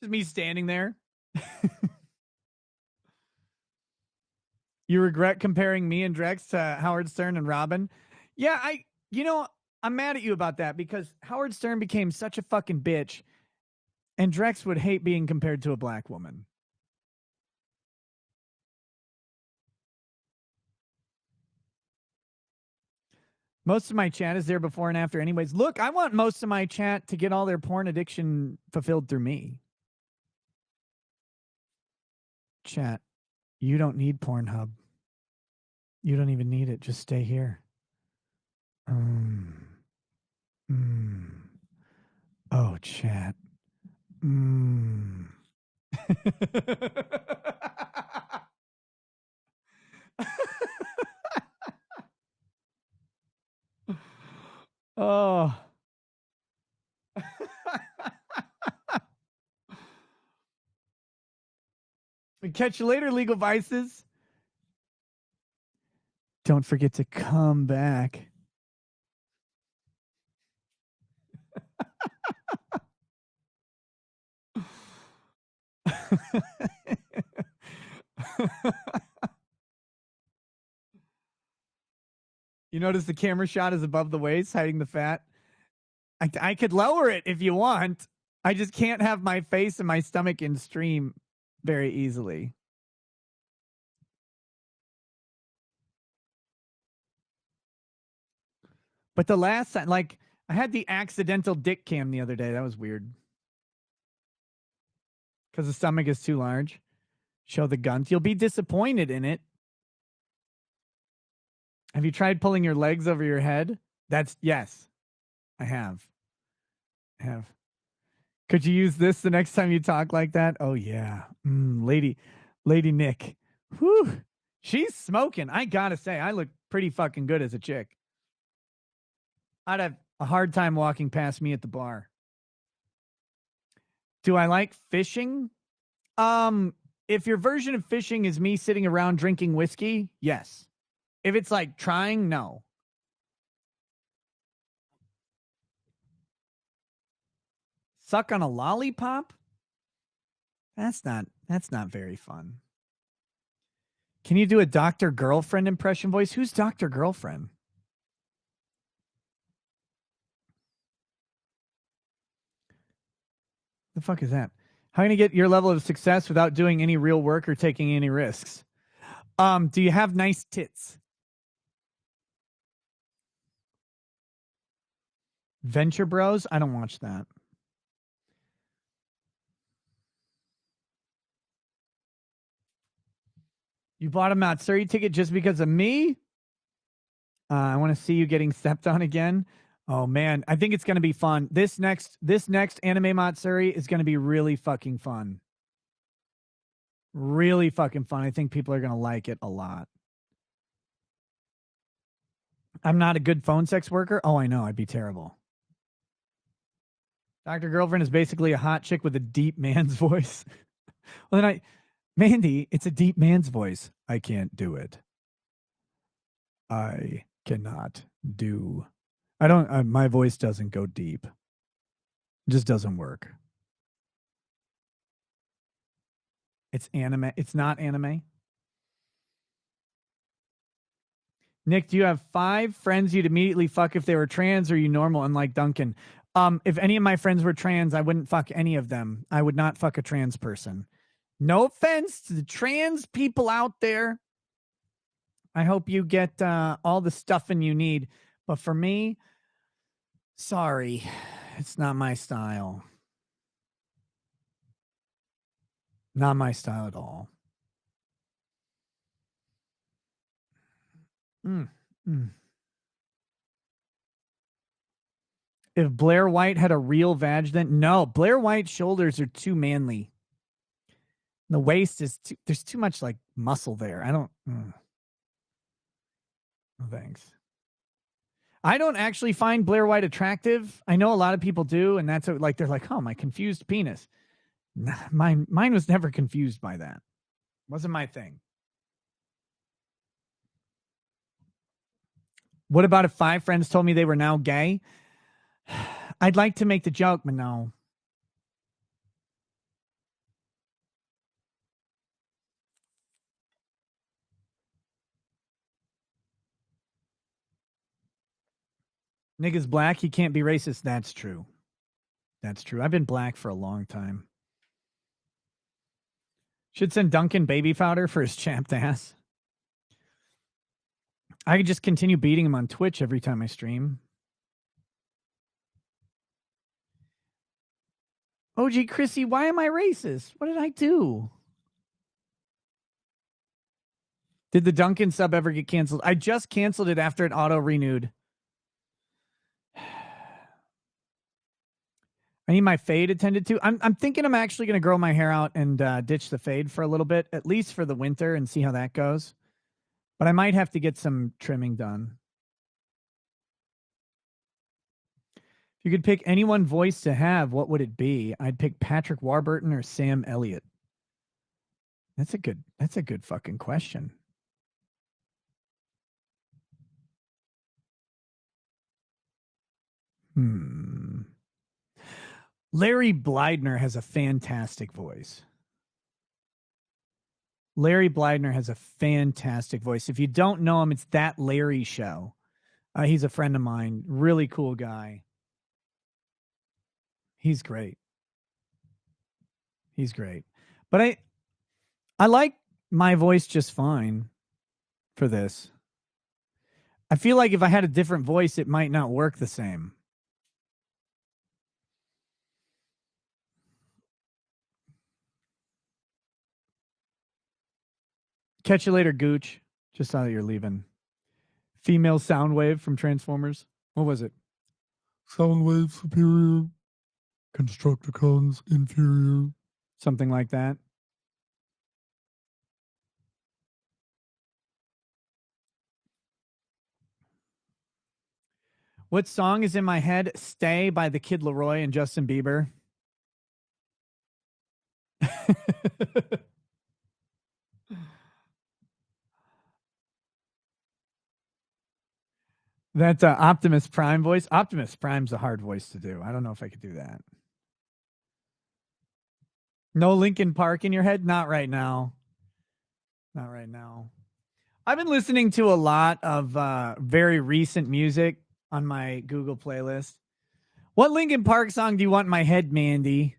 Just me standing there. You regret comparing me and Drex to Howard Stern and Robin? Yeah, I'm mad at you about that because Howard Stern became such a fucking bitch and Drex would hate being compared to a black woman. Most of my chat is there before and after anyways. Look, I want most of my chat to get all their porn addiction fulfilled through me. Chat, you don't need Pornhub. You don't even need it. Just stay here. Oh, chat. Oh. Catch you later, Legal Vices. Don't forget to come back. You notice the camera shot is above the waist, hiding the fat? I could lower it if you want. I just can't have my face and my stomach in stream very easily. But the last time, like, I had the accidental dick cam the other day. That was weird. Because the stomach is too large. Show the guns. You'll be disappointed in it. Have you tried pulling your legs over your head? Yes, I have. Could you use this the next time you talk like that? Oh yeah. Lady Nick. Whew. She's smoking. I gotta say, I look pretty fucking good as a chick. I'd have a hard time walking past me at the bar. Do I like fishing? If your version of fishing is me sitting around drinking whiskey, yes. If it's like trying, no. Suck on a lollipop? That's not very fun. Can you do a Dr. Girlfriend impression voice? Who's Dr. Girlfriend? The fuck is that? How can you get your level of success without doing any real work or taking any risks? Do you have nice tits? Venture Bros? I don't watch that. You bought a Matsuri ticket just because of me? I want to see you getting stepped on again. Oh man, I think it's going to be fun. This next anime Matsuri is going to be really fucking fun. Really fucking fun. I think people are going to like it a lot. I'm not a good phone sex worker. Oh, I know. I'd be terrible. Dr. Girlfriend is basically a hot chick with a deep man's voice. Well, then Mandy, it's a deep man's voice. I can't do it. I cannot do. I don't. My voice doesn't go deep. It just doesn't work. It's anime. It's not anime. Nick, do you have 5 friends you'd immediately fuck if they were trans, or are you normal, unlike Duncan? If any of my friends were trans, I wouldn't fuck any of them. I would not fuck a trans person. No offense to the trans people out there. I hope you get all the stuffing you need. But for me, sorry, it's not my style. Not my style at all. If Blair White had a real vag, then no. Blair White's shoulders are too manly. The waist is too. There's too much like muscle there. I don't. No thanks. I don't actually find Blair White attractive. I know a lot of people do, and that's like they're like, oh, my confused penis. Nah, mine was never confused by that. Wasn't my thing. What about if 5 friends told me they were now gay? I'd like to make the joke, but no. Nigga's black, he can't be racist. That's true. That's true. I've been black for a long time. Should send Duncan baby powder for his chapped ass. I could just continue beating him on Twitch every time I stream. OG Chrissy, why am I racist? What did I do? Did the Duncan sub ever get canceled? I just canceled it after it auto-renewed. I need my fade attended to. I'm thinking I'm actually going to grow my hair out and ditch the fade for a little bit, at least for the winter, and see how that goes. But I might have to get some trimming done. If you could pick any one voice to have, what would it be? I'd pick Patrick Warburton or Sam Elliott. That's a good fucking question. Larry Blydner has a fantastic voice. Larry Blydner has a fantastic voice. If you don't know him, it's That Larry Show. He's a friend of mine. Really cool guy. He's great. He's great. But I like my voice just fine for this. I feel like if I had a different voice, it might not work the same. Catch you later, Gooch. Just saw that you're leaving. Female Soundwave from Transformers. What was it? Soundwave superior. Constructicons inferior. Something like that. What song is in my head? Stay by the Kid Laroi and Justin Bieber. That's Optimus Prime voice. Optimus Prime's a hard voice to do. I don't know if I could do that. No Linkin Park in your head? Not right now. Not right now. I've been listening to a lot of very recent music on my Google playlist. What Linkin Park song do you want in my head, Mandy?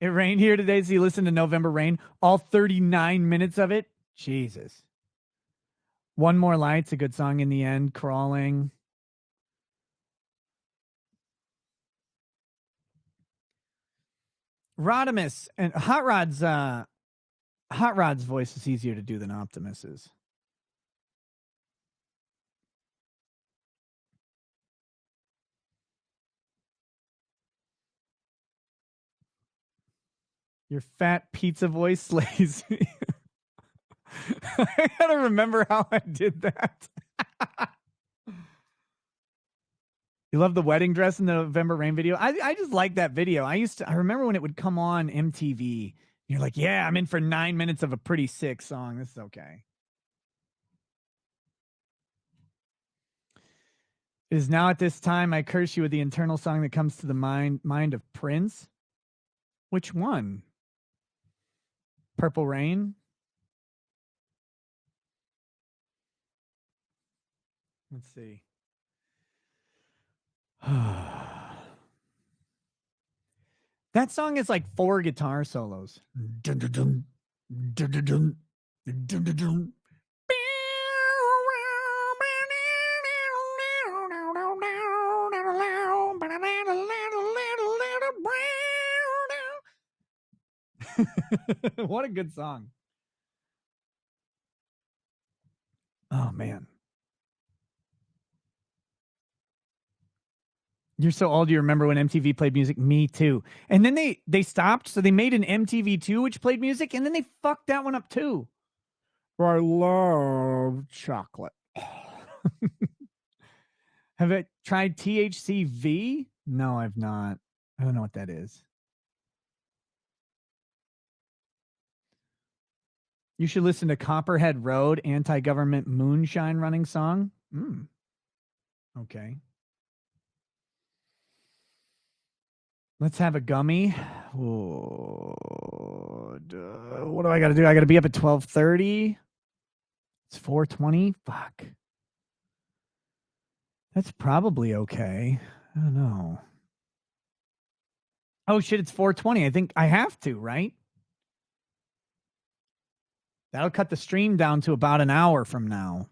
It rained here today, so you listen to November Rain. All 39 minutes of it? Jesus. One More Light's a good song in the end. Crawling. Rodimus and Hot Rod's voice is easier to do than Optimus's. Your fat pizza voice slays me. I gotta remember how I did that. You love the wedding dress in the November Rain video? I just like that video. I remember when it would come on MTV. You're like, yeah, I'm in for 9 minutes of a pretty sick song. This is okay. It is now at this time I curse you with the internal song that comes to the mind of Prince. Which one? Purple Rain? Let's see. That song is like 4 guitar solos. What a good song. Oh, man. You're so old, you remember when MTV played music? Me too. And then they stopped, so they made an MTV2 which played music, and then they fucked that one up too. I love chocolate. Have I tried THCV? No, I've not. I don't know what that is. You should listen to Copperhead Road, anti-government moonshine running song. Okay. Let's have a gummy. What do I got to do? I got to be up at 12:30. It's 4:20. Fuck. That's probably okay. I don't know. Oh shit, it's 4:20. I think I have to, right? That'll cut the stream down to about an hour from now.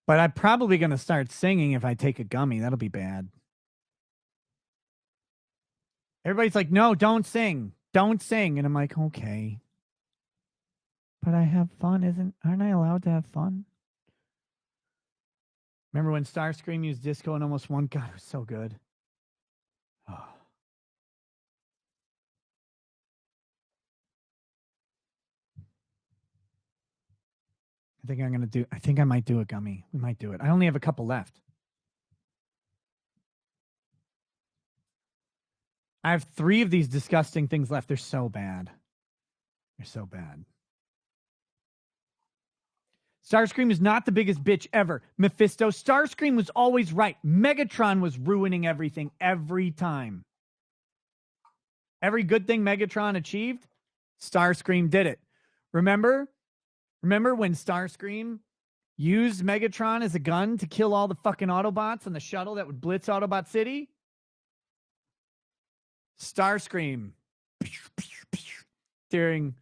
But I'm probably going to start singing if I take a gummy. That'll be bad. Everybody's like, no, don't sing. Don't sing. And I'm like, okay. But I have fun, aren't I allowed to have fun? Remember when Starscream used disco and almost won? God, it was so good. Oh. I think I might do a gummy. We might do it. I only have a couple left. I have 3 of these disgusting things left. They're so bad. They're so bad. Starscream is not the biggest bitch ever. Mephisto, Starscream was always right. Megatron was ruining everything every time. Every good thing Megatron achieved, Starscream did it. Remember when Starscream used Megatron as a gun to kill all the fucking Autobots on the shuttle that would blitz Autobot City? Starscream during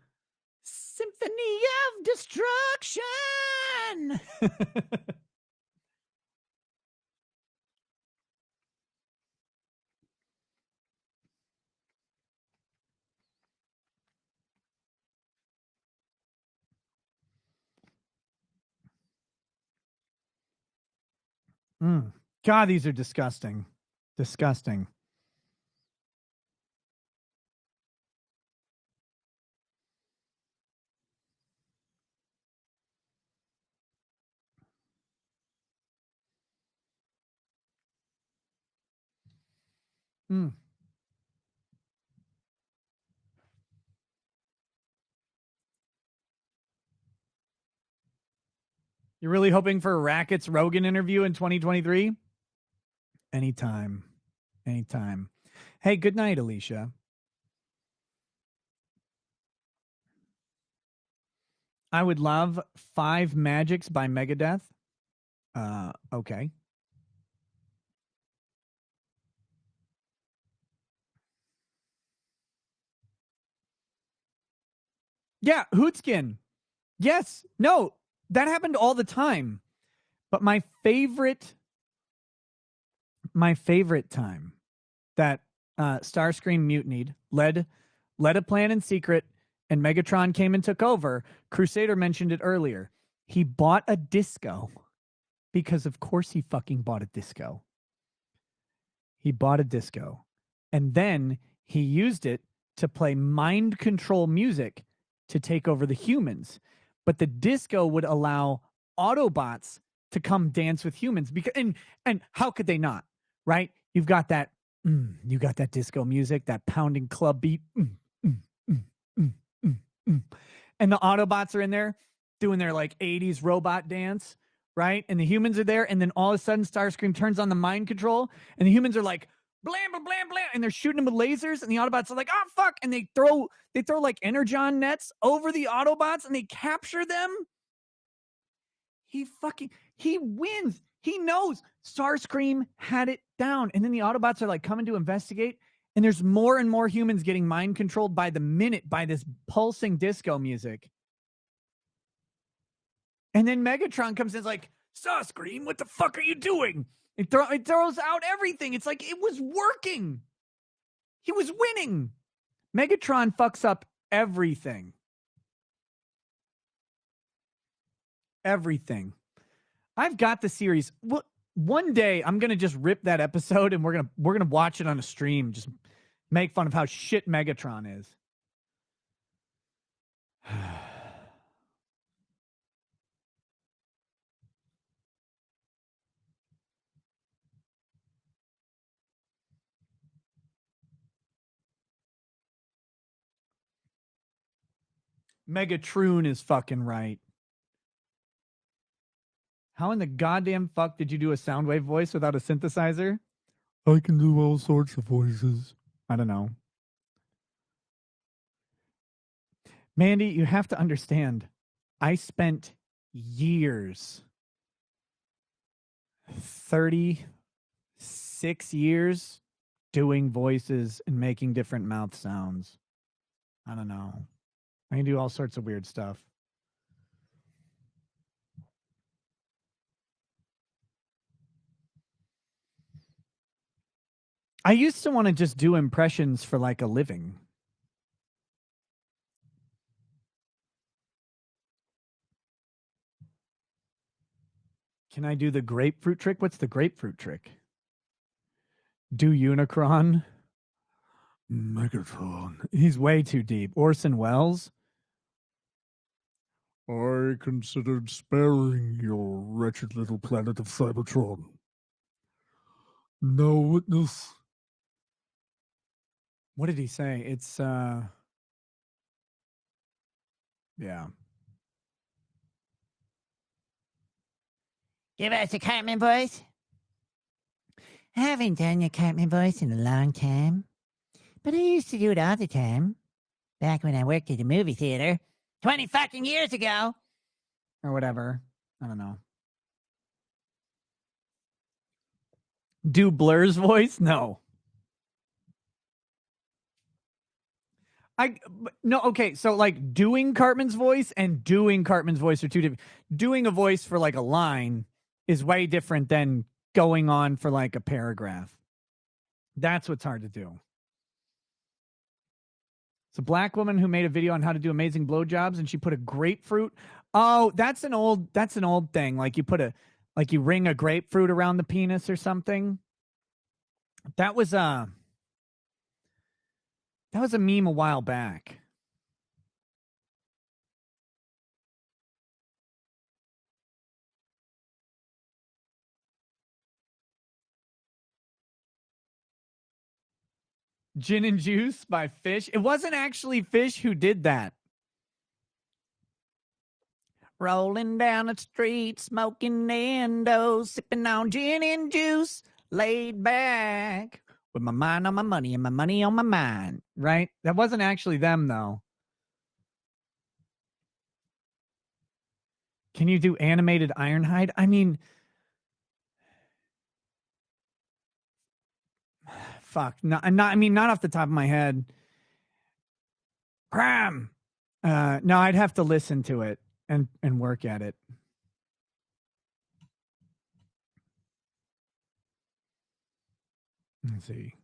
Symphony of Destruction. God, these are disgusting. Disgusting. Mm. You're really hoping for a Rackets Rogan interview in 2023? Anytime. Anytime. Hey, good night, Alicia. I would love 5 Magics by Megadeth. Okay. Yeah, Hootskin. Yes. No, that happened all the time. But my favorite time that Starscream mutinied, led a plan in secret, and Megatron came and took over. Crusader mentioned it earlier. He bought a disco because, of course, he fucking bought a disco. He bought a disco. And then he used it to play mind control music to take over the humans. But the disco would allow Autobots to come dance with humans because and how could they not? Right? You've got that disco music, that pounding club beat. And the Autobots are in there doing their like 80s robot dance, right? And the humans are there, and then all of a sudden Starscream turns on the mind control, and the humans are like blam blam blam blam, and they're shooting them with lasers, and the Autobots are like, oh fuck, and they throw like energon nets over the Autobots, and they capture them. He wins. He knows Starscream had it down, and then the Autobots are like coming to investigate, and there's more and more humans getting mind controlled by the minute by this pulsing disco music. And then Megatron comes in, is like, Starscream, what the fuck are you doing? It throws out everything. It's like it was working. He was winning. Megatron fucks up everything. Everything. I've got the series. One day I'm gonna just rip that episode and we're gonna watch it on a stream. Just make fun of how shit Megatron is. Megatroon is fucking right. How in the goddamn fuck did you do a Soundwave voice without a synthesizer? I can do all sorts of voices. I don't know. Mandy, you have to understand, I spent years, 36 years, doing voices and making different mouth sounds. I don't know. I can do all sorts of weird stuff. I used to want to just do impressions for like a living. Can I do the grapefruit trick? What's the grapefruit trick? Do Unicron? Megatron. He's way too deep. Orson Welles? I considered sparing your wretched little planet of Cybertron. No witness. What did he say? It's yeah. Give us a Cartman voice. I haven't done your Cartman voice in a long time, but I used to do it all the time. Back when I worked at the movie theater 20 fucking years ago. Or whatever. I don't know. Do Blur's voice? No. No, okay, so like doing Cartman's voice and doing Cartman's voice are two different. Doing a voice for like a line is way different than going on for like a paragraph. That's what's hard to do. It's a black woman who made a video on how to do amazing blowjobs, and she put a grapefruit. Oh, that's an old thing. Like you ring a grapefruit around the penis or something. That was a meme a while back. Gin and Juice by Fish. It wasn't actually Fish who did that. Rolling down the street, smoking Nando's, sipping on gin and juice, laid back with my mind on my money and my money on my mind. Right? That wasn't actually them, though. Can you do animated Ironhide? I mean, fuck. Not off the top of my head. Cram. No, I'd have to listen to it and work at it. Let's see.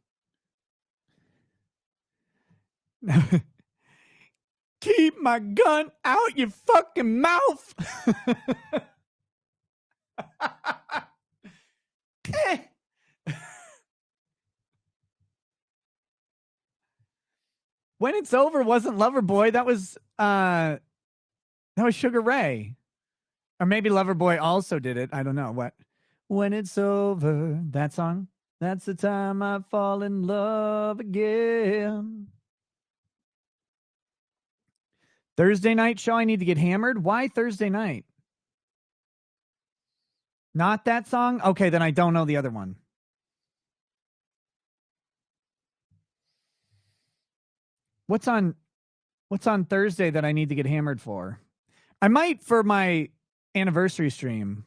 Keep my gun out your fucking mouth. When It's Over wasn't Loverboy. That was Sugar Ray. Or maybe Loverboy also did it. I don't know. What? When it's over, that song. That's the time I fall in love again. Thursday night show, I need to get hammered. Why Thursday night? Not that song? Okay, then I don't know the other one. What's on Thursday that I need to get hammered for? I might for my anniversary stream.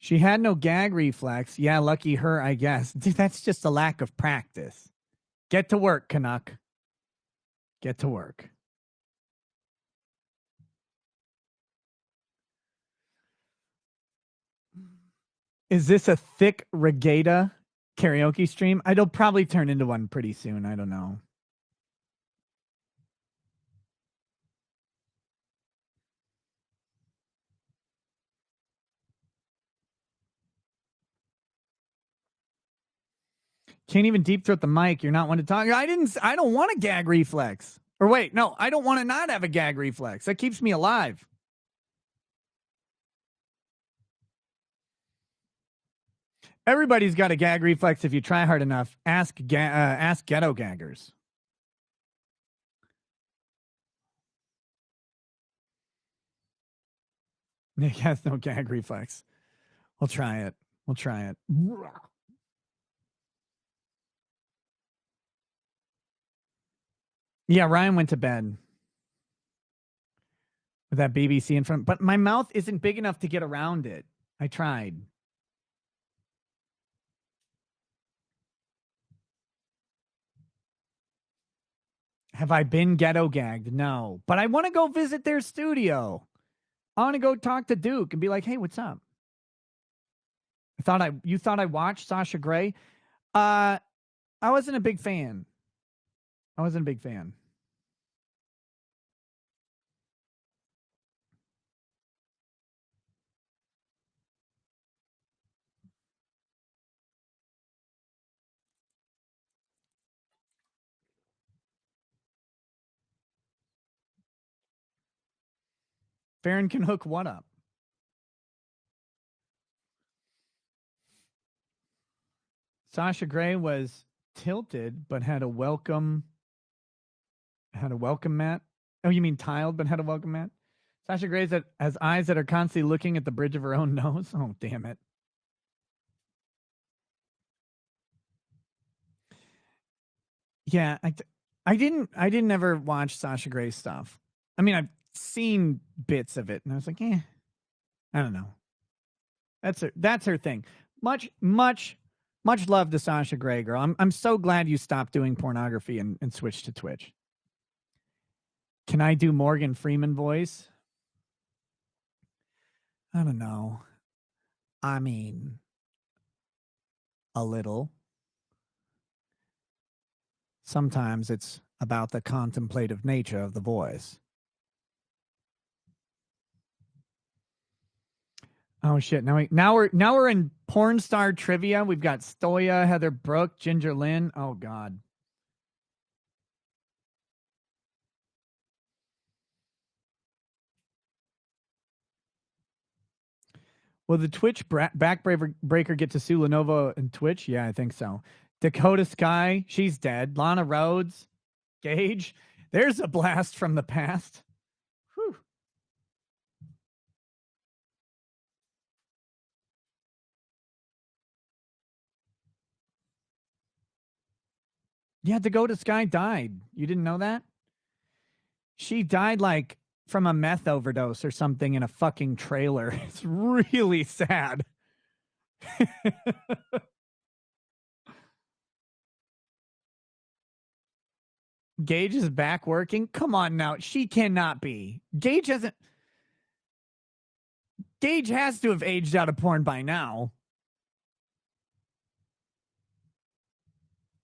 She had no gag reflex. Yeah, lucky her, I guess. Dude, that's just a lack of practice. Get to work, Canuck. Get to work. Is this a thick Rekieta karaoke stream? It'll probably turn into one pretty soon. I don't know. Can't even deep throat the mic. You're not one to talk. I don't want a gag reflex. Or wait, no, I don't want to not have a gag reflex. That keeps me alive. Everybody's got a gag reflex if you try hard enough. Ask ghetto gaggers. Nick has no gag reflex. We'll try it. Yeah, Ryan went to bed with that BBC in front, but my mouth isn't big enough to get around it. I tried. Have I been ghetto gagged? No, but I want to go visit their studio. I want to go talk to Duke and be like, "Hey, what's up?" You thought I watched Sasha Grey? I wasn't a big fan. Farron can hook what up? Sasha Grey was tilted, but had a welcome mat. Oh, you mean tiled, but had a welcome mat? Sasha Grey has eyes that are constantly looking at the bridge of her own nose. Oh, damn it. Yeah, I didn't ever watch Sasha Grey's stuff. I mean, I've seen bits of it, and I was like, I don't know. That's her thing. Much love to Sasha Grey, girl. I'm so glad you stopped doing pornography and switched to Twitch. Can I do Morgan Freeman voice? I don't know. I mean, a little. Sometimes it's about the contemplative nature of the voice. Oh shit! Now we're in porn star trivia. We've got Stoya, Heather Brooke, Ginger Lynn. Oh god. Will the Twitch backbreaker get to sue Lenovo and Twitch? Yeah, I think so. Dakota Sky, she's dead. Lana Rhodes, Gage. There's a blast from the past. Whew. Yeah, Dakota Sky died. You didn't know that? She died like from a meth overdose or something in a fucking trailer. It's really sad. Gage is back working. Come on now. She cannot be. Gage has to have aged out of porn by now.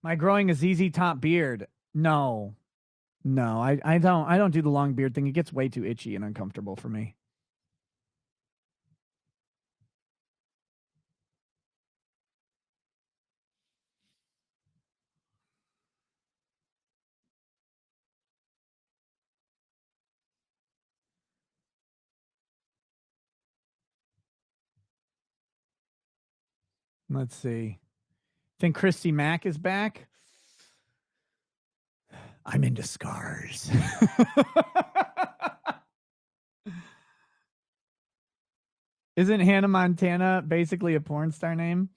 Am I growing a ZZ Top beard? No. I don't do the long beard thing. It gets way too itchy and uncomfortable for me. Let's see. Think Christy Mack is back? I'm into scars. Isn't Hannah Montana basically a porn star name?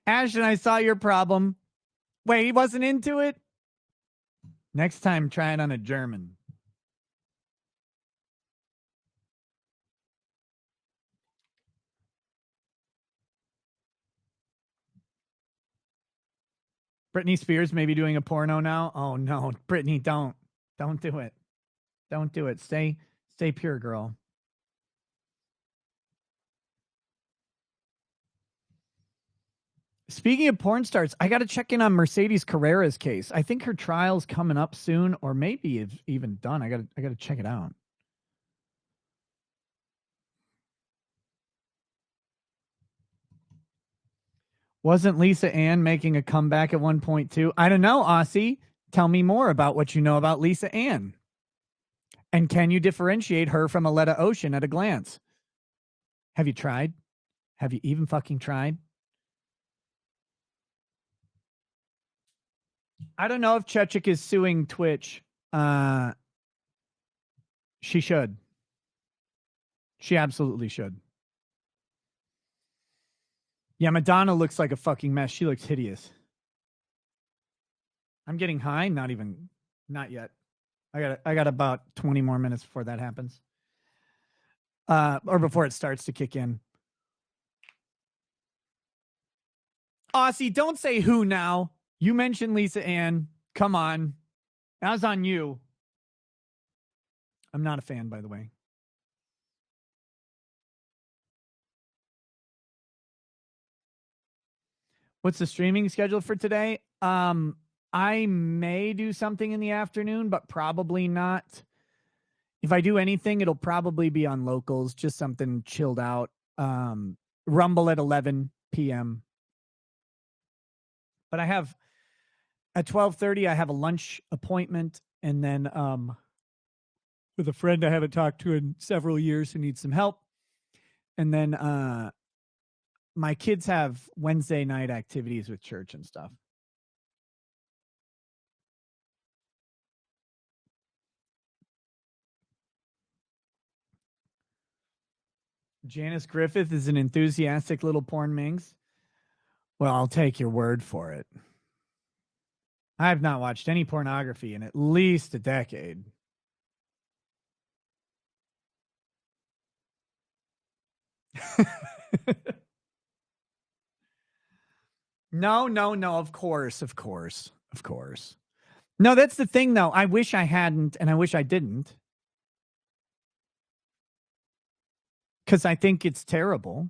Ashton, I saw your problem. Wait, he wasn't into it? Next time, try it on a German. Britney Spears may be doing a porno now. Oh no, Britney, don't do it. Don't do it. Stay pure, girl. Speaking of porn stars, I got to check in on Mercedes Carrera's case. I think her trial's coming up soon, or maybe it's even done. I got to check it out. Wasn't Lisa Ann making a comeback at 1.2? I don't know, Aussie. Tell me more about what you know about Lisa Ann. And can you differentiate her from Aletta Ocean at a glance? Have you tried? Have you even fucking tried? I don't know if Chechik is suing Twitch. She should. She absolutely should. Yeah, Madonna looks like a fucking mess. She looks hideous. I'm getting high. Not yet. I got about 20 more minutes before that happens. Or before it starts to kick in. Aussie, don't say who now. You mentioned Lisa Ann. Come on. That was on you. I'm not a fan, by the way. What's the streaming schedule for today? I may do something in the afternoon, but probably not. If I do anything, it'll probably be on locals, just something chilled out. Rumble at 11 p.m. But I have at 12:30, I have a lunch appointment, and then with a friend I haven't talked to in several years who needs some help. And then my kids have Wednesday night activities with church and stuff. Janice Griffith is an enthusiastic little porn minx. Well, I'll take your word for it. I've not watched any pornography in at least a decade. No. Of course. No, that's the thing, though. I wish I hadn't, and I wish I didn't. Because I think it's terrible.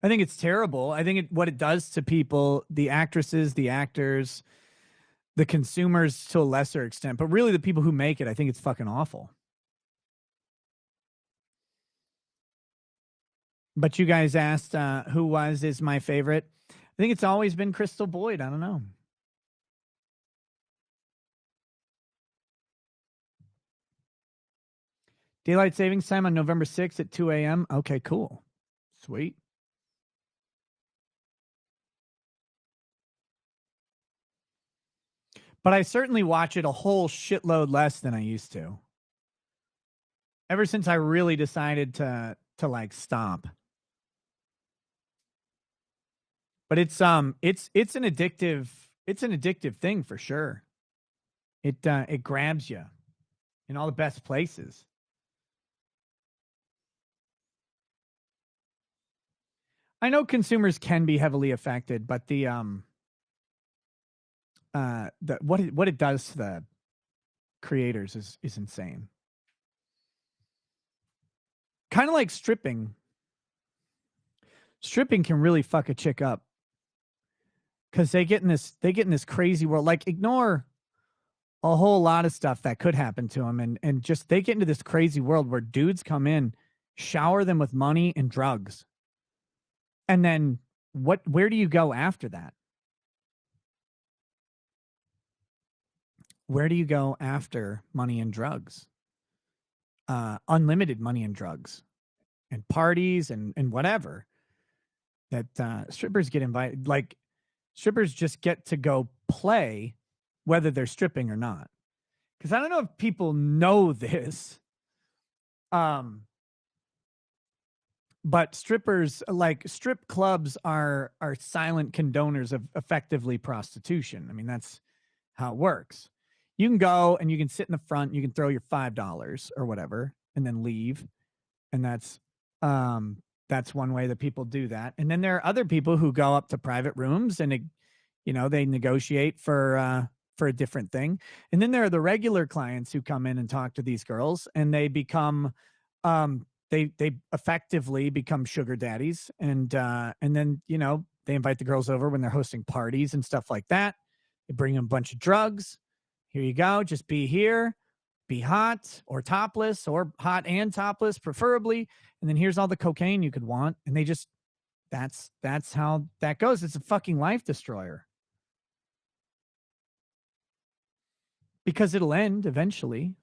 I think it's terrible. I think what it does to people, the actresses, the actors, the consumers to a lesser extent, but really the people who make it, I think it's fucking awful. But you guys asked who is my favorite. I think it's always been Crystal Boyd. I don't know. Daylight savings time on November 6th at 2 a.m. Okay, cool. Sweet. But I certainly watch it a whole shitload less than I used to. Ever since I really decided to like stop. But it's an addictive thing for sure. It grabs you in all the best places. I know consumers can be heavily affected, but what it does to the creators is insane. Kind of like stripping. Stripping can really fuck a chick up because they get in this crazy world. Like, ignore a whole lot of stuff that could happen to them, and just they get into this crazy world where dudes come in, shower them with money and drugs, and then where do you go after that? Where do you go after money and drugs? Unlimited money and drugs and parties and whatever. That strippers get invited, like strippers just get to go play whether they're stripping or not. Because I don't know if people know this, but strippers, like strip clubs, are silent condoners of effectively prostitution. I mean, that's how it works. You can go and you can sit in the front, you can throw your $5 or whatever, and then leave, and that's one way that people do that. And then there are other people who go up to private rooms and they negotiate for a different thing. And then there are the regular clients who come in and talk to these girls, and they become they effectively become sugar daddies, and then they invite the girls over when they're hosting parties and stuff like that. They bring them a bunch of drugs. Here you go, just be here, be hot or topless, or hot and topless preferably, and then here's all the cocaine you could want. And they just that's how that goes. It's a fucking life destroyer. Because it'll end eventually.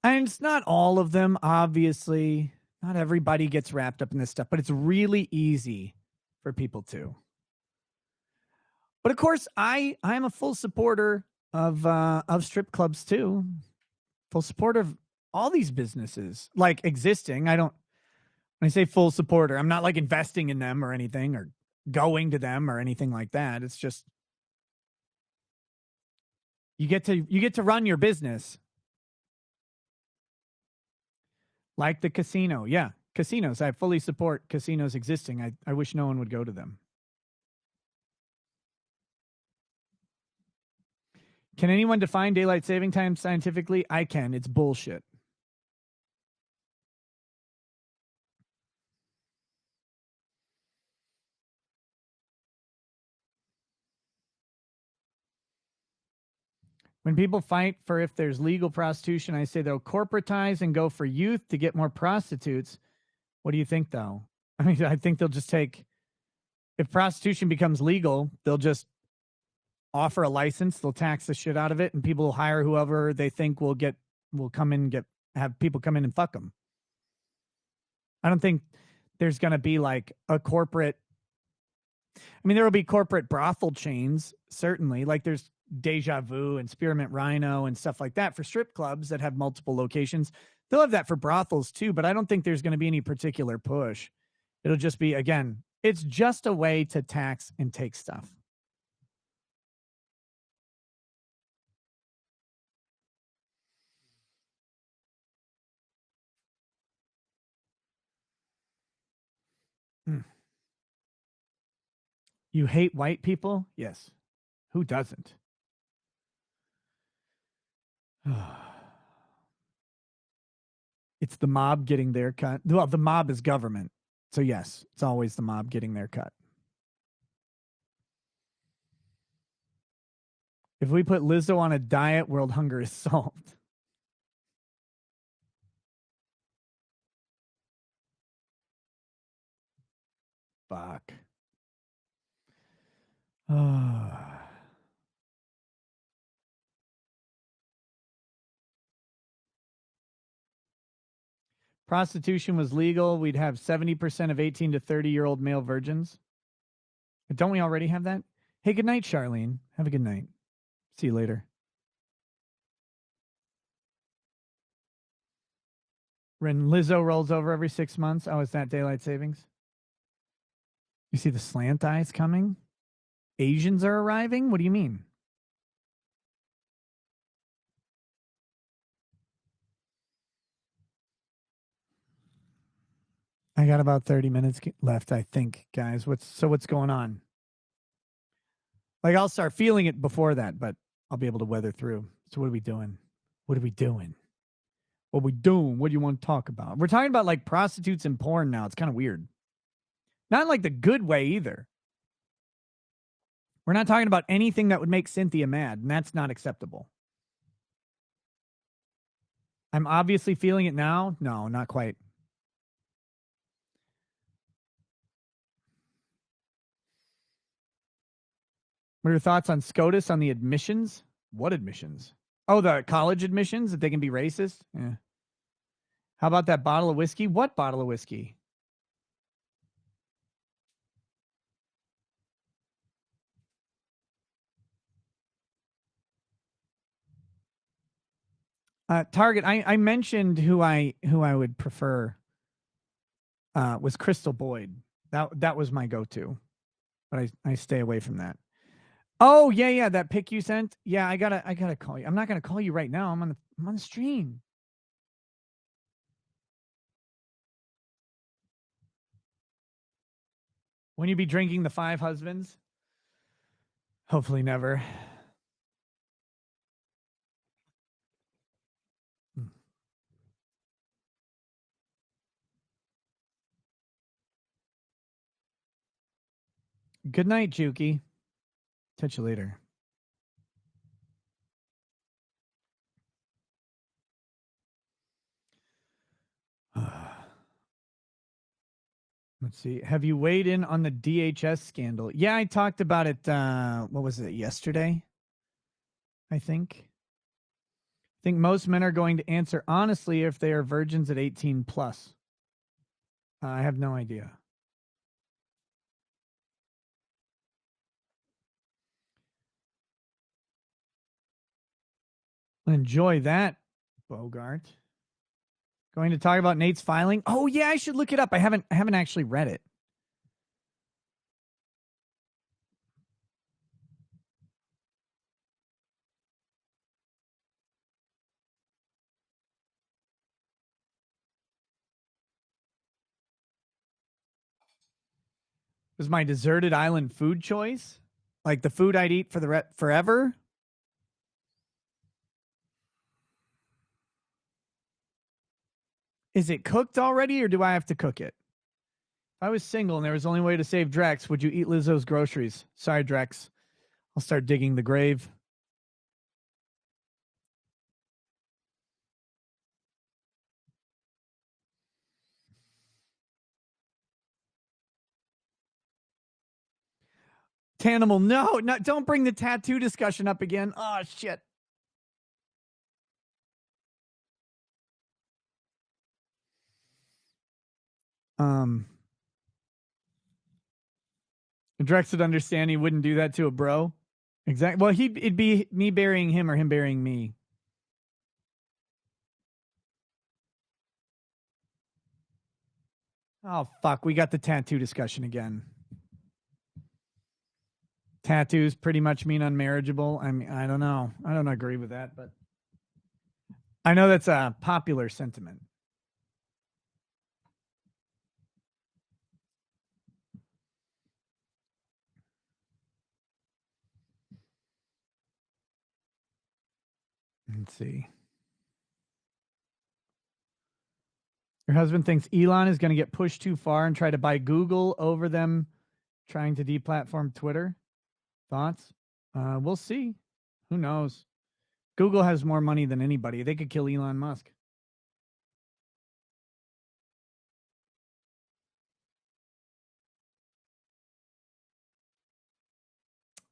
And it's not all of them, obviously. Not everybody gets wrapped up in this stuff, but it's really easy for people to. But of course, I'm a full supporter of strip clubs too. Full supporter of all these businesses, like existing. When I say full supporter, I'm not like investing in them or anything, or going to them or anything like that. It's just you get to run your business. Like the casino. Yeah, casinos. I fully support casinos existing. I wish no one would go to them. Can anyone define daylight saving time scientifically? I can. It's bullshit. When people fight for if there's legal prostitution, I say they'll corporatize and go for youth to get more prostitutes. What do you think, though? I mean, I think they'll just if prostitution becomes legal, they'll just offer a license, they'll tax the shit out of it, and people will hire whoever they think will come in and have people come in and fuck them. I don't think there's going to be like a corporate. I mean, there will be corporate brothel chains, certainly. Like there's Deja Vu and Spearmint Rhino and stuff like that for strip clubs that have multiple locations. They'll have that for brothels too, but I don't think there's going to be any particular push. It'll just be, again, it's just a way to tax and take stuff. You hate white people? Yes. Who doesn't? It's the mob getting their cut. Well, the mob is government. So, yes, it's always the mob getting their cut. If we put Lizzo on a diet, world hunger is solved. Fuck. Prostitution was legal. We'd have 70% of 18 to 30-year-old male virgins. Don't we already have that? Hey, good night, Charlene. Have a good night. See you later. When Lizzo rolls over every 6 months, oh, is that daylight savings? You see the slant eyes coming? Asians are arriving? What do you mean? I got about 30 minutes left, I think, guys. What's going on? Like, I'll start feeling it before that, but I'll be able to weather through. So what are we doing? What are we doing? What are we doing? What do you want to talk about? We're talking about like prostitutes and porn now. It's kind of weird. Not in like the good way either. We're not talking about anything that would make Cynthia mad, and that's not acceptable. I'm obviously feeling it now. No, not quite. What are your thoughts on SCOTUS on the admissions? What admissions? Oh, the college admissions, that they can be racist? Yeah. How about that bottle of whiskey? What bottle of whiskey? Target, I mentioned who I would prefer was Crystal Boyd. That was my go-to. But I stay away from that. Oh, yeah, that pic you sent. Yeah, I gotta call you. I'm not gonna call you right now. I'm on the stream. When you be drinking the 5 husbands? Hopefully never. Good night, Juki. Touch you later. Let's see. Have you weighed in on the DHS scandal? Yeah, I talked about it. What was it, yesterday? I think most men are going to answer honestly if they are virgins at 18 plus. I have no idea. Enjoy that, Bogart. Going to talk about Nate's filing? Oh yeah, I should look it up. I haven't actually read it. Was my deserted island food choice? Like the food I'd eat for the forever? Is it cooked already or do I have to cook it? If I was single and there was only way to save Drex, would you eat Lizzo's groceries? Sorry, Drex. I'll start digging the grave. Tanimal, no, don't bring the tattoo discussion up again. Oh, shit. Drex would understand he wouldn't do that to a bro. Exactly. Well, it'd be me burying him or him burying me. Oh, fuck. We got the tattoo discussion again. Tattoos pretty much mean unmarriageable. I mean, I don't know. I don't agree with that, but I know that's a popular sentiment. Let's see. Your husband thinks Elon is going to get pushed too far and try to buy Google over them trying to deplatform Twitter. Thoughts? We'll see. Who knows? Google has more money than anybody. They could kill Elon Musk.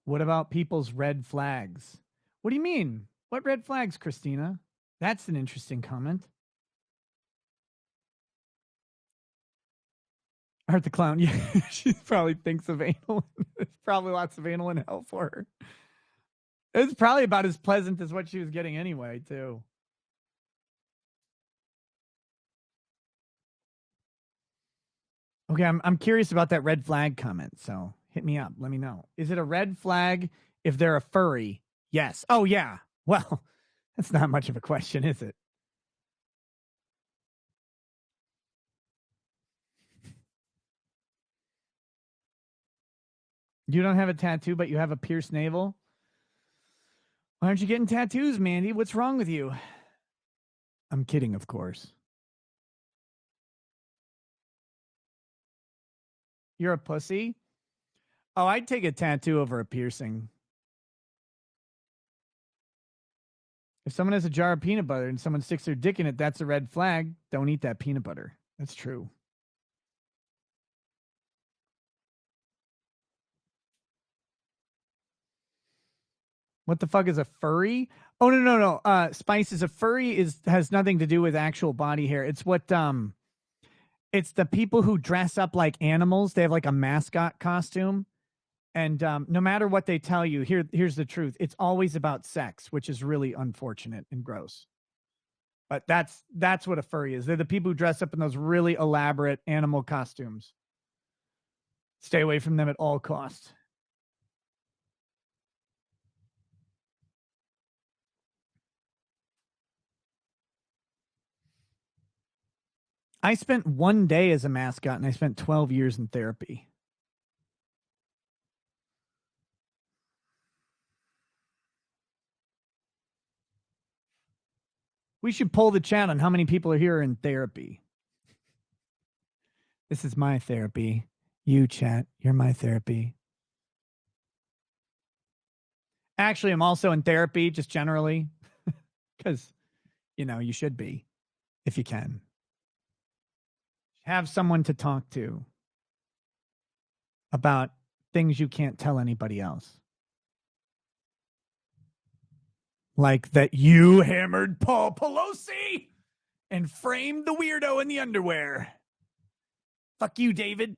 What about people's red flags? What do you mean? What red flags, Christina? That's an interesting comment. Art the Clown. Yeah, she probably thinks of anal. There's probably lots of anal in hell for her. It's probably about as pleasant as what she was getting anyway, too. Okay, I'm curious about that red flag comment, so hit me up. Let me know. Is it a red flag if they're a furry? Yes. Oh, yeah. Well, that's not much of a question, is it? You don't have a tattoo, but you have a pierced navel? Why aren't you getting tattoos, Mandy? What's wrong with you? I'm kidding, of course. You're a pussy? Oh, I'd take a tattoo over a piercing. If someone has a jar of peanut butter and someone sticks their dick in it, that's a red flag. Don't eat that peanut butter. That's true. What the fuck is a furry? Oh, no. Spice is a furry has nothing to do with actual body hair. It's what it's the people who dress up like animals. They have like a mascot costume. And no matter what they tell you, here's the truth. It's always about sex, which is really unfortunate and gross. But that's what a furry is. They're the people who dress up in those really elaborate animal costumes. Stay away from them at all costs. I spent 1 day as a mascot and I spent 12 years in therapy. We should poll the chat on how many people are here in therapy. This is my therapy. You, chat, you're my therapy. Actually, I'm also in therapy, just generally, because, you should be, if you can. Have someone to talk to about things you can't tell anybody else. Like that you hammered Paul Pelosi and framed the weirdo in the underwear. Fuck you, David.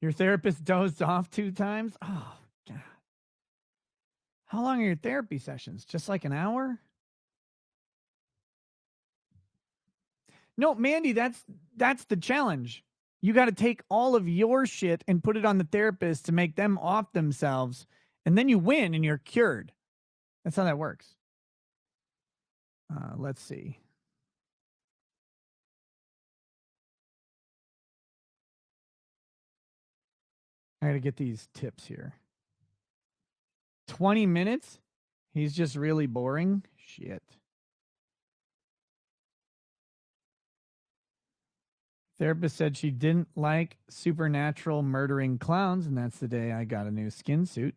Your therapist dozed off 2 times? Oh, God. How long are your therapy sessions? Just like an hour? No, Mandy, that's the challenge. You got to take all of your shit and put it on the therapist to make them off themselves, and then you win and you're cured. That's how that works. Let's see. I got to get these tips here. 20 minutes? He's just really boring? Shit. Therapist said she didn't like supernatural murdering clowns, and that's the day I got a new skin suit.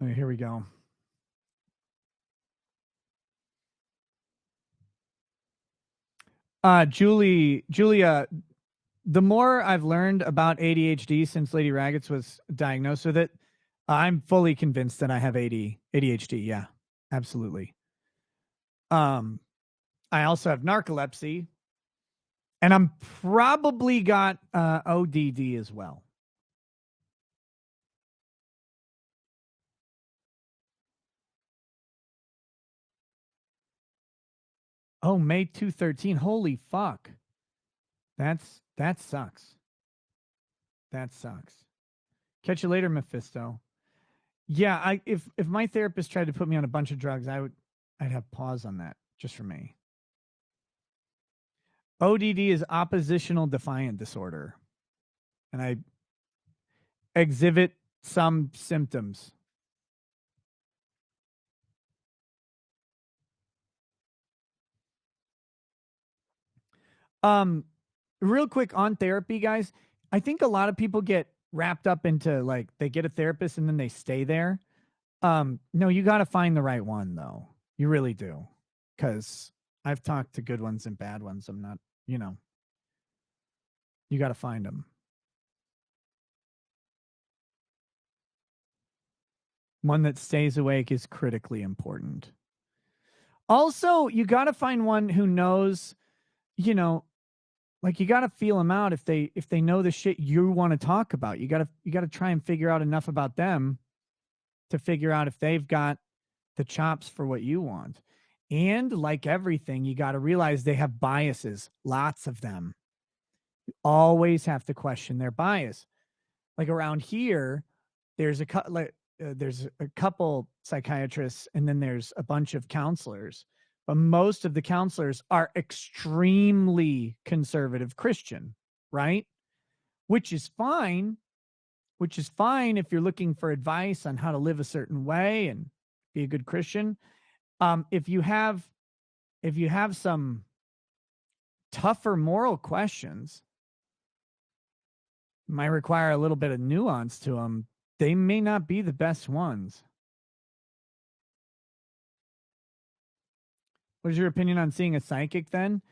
Okay, here we go. Julia, the more I've learned about ADHD since Lady Raggets was diagnosed with it, I'm fully convinced that I have ADHD. Yeah, absolutely. I also have narcolepsy, and I'm probably got ODD as well. Oh, May 2013. Holy fuck. That sucks. That sucks. Catch you later, Mephisto. Yeah, if my therapist tried to put me on a bunch of drugs, I'd have pause on that just for me. ODD is oppositional defiant disorder. And I exhibit some symptoms. Real quick on therapy, guys. I think a lot of people get wrapped up into like they get a therapist and then they stay there. No, you got to find the right one though. You really do. Cuz I've talked to good ones and bad ones. I'm not, you got to find them. One that stays awake is critically important. Also, you got to find one who knows, like you got to feel them out if they know the shit you want to talk about. You got to try and figure out enough about them to figure out if they've got the chops for what you want. And like everything, you got to realize they have biases, lots of them. You always have to question their bias. Like around here, there's a couple psychiatrists and then there's a bunch of counselors. But most of the counselors are extremely conservative Christian, right? Which is fine. Which is fine if you're looking for advice on how to live a certain way and be a good Christian. If you have some tougher moral questions, might require a little bit of nuance to them. They may not be the best ones. What is your opinion on seeing a psychic then?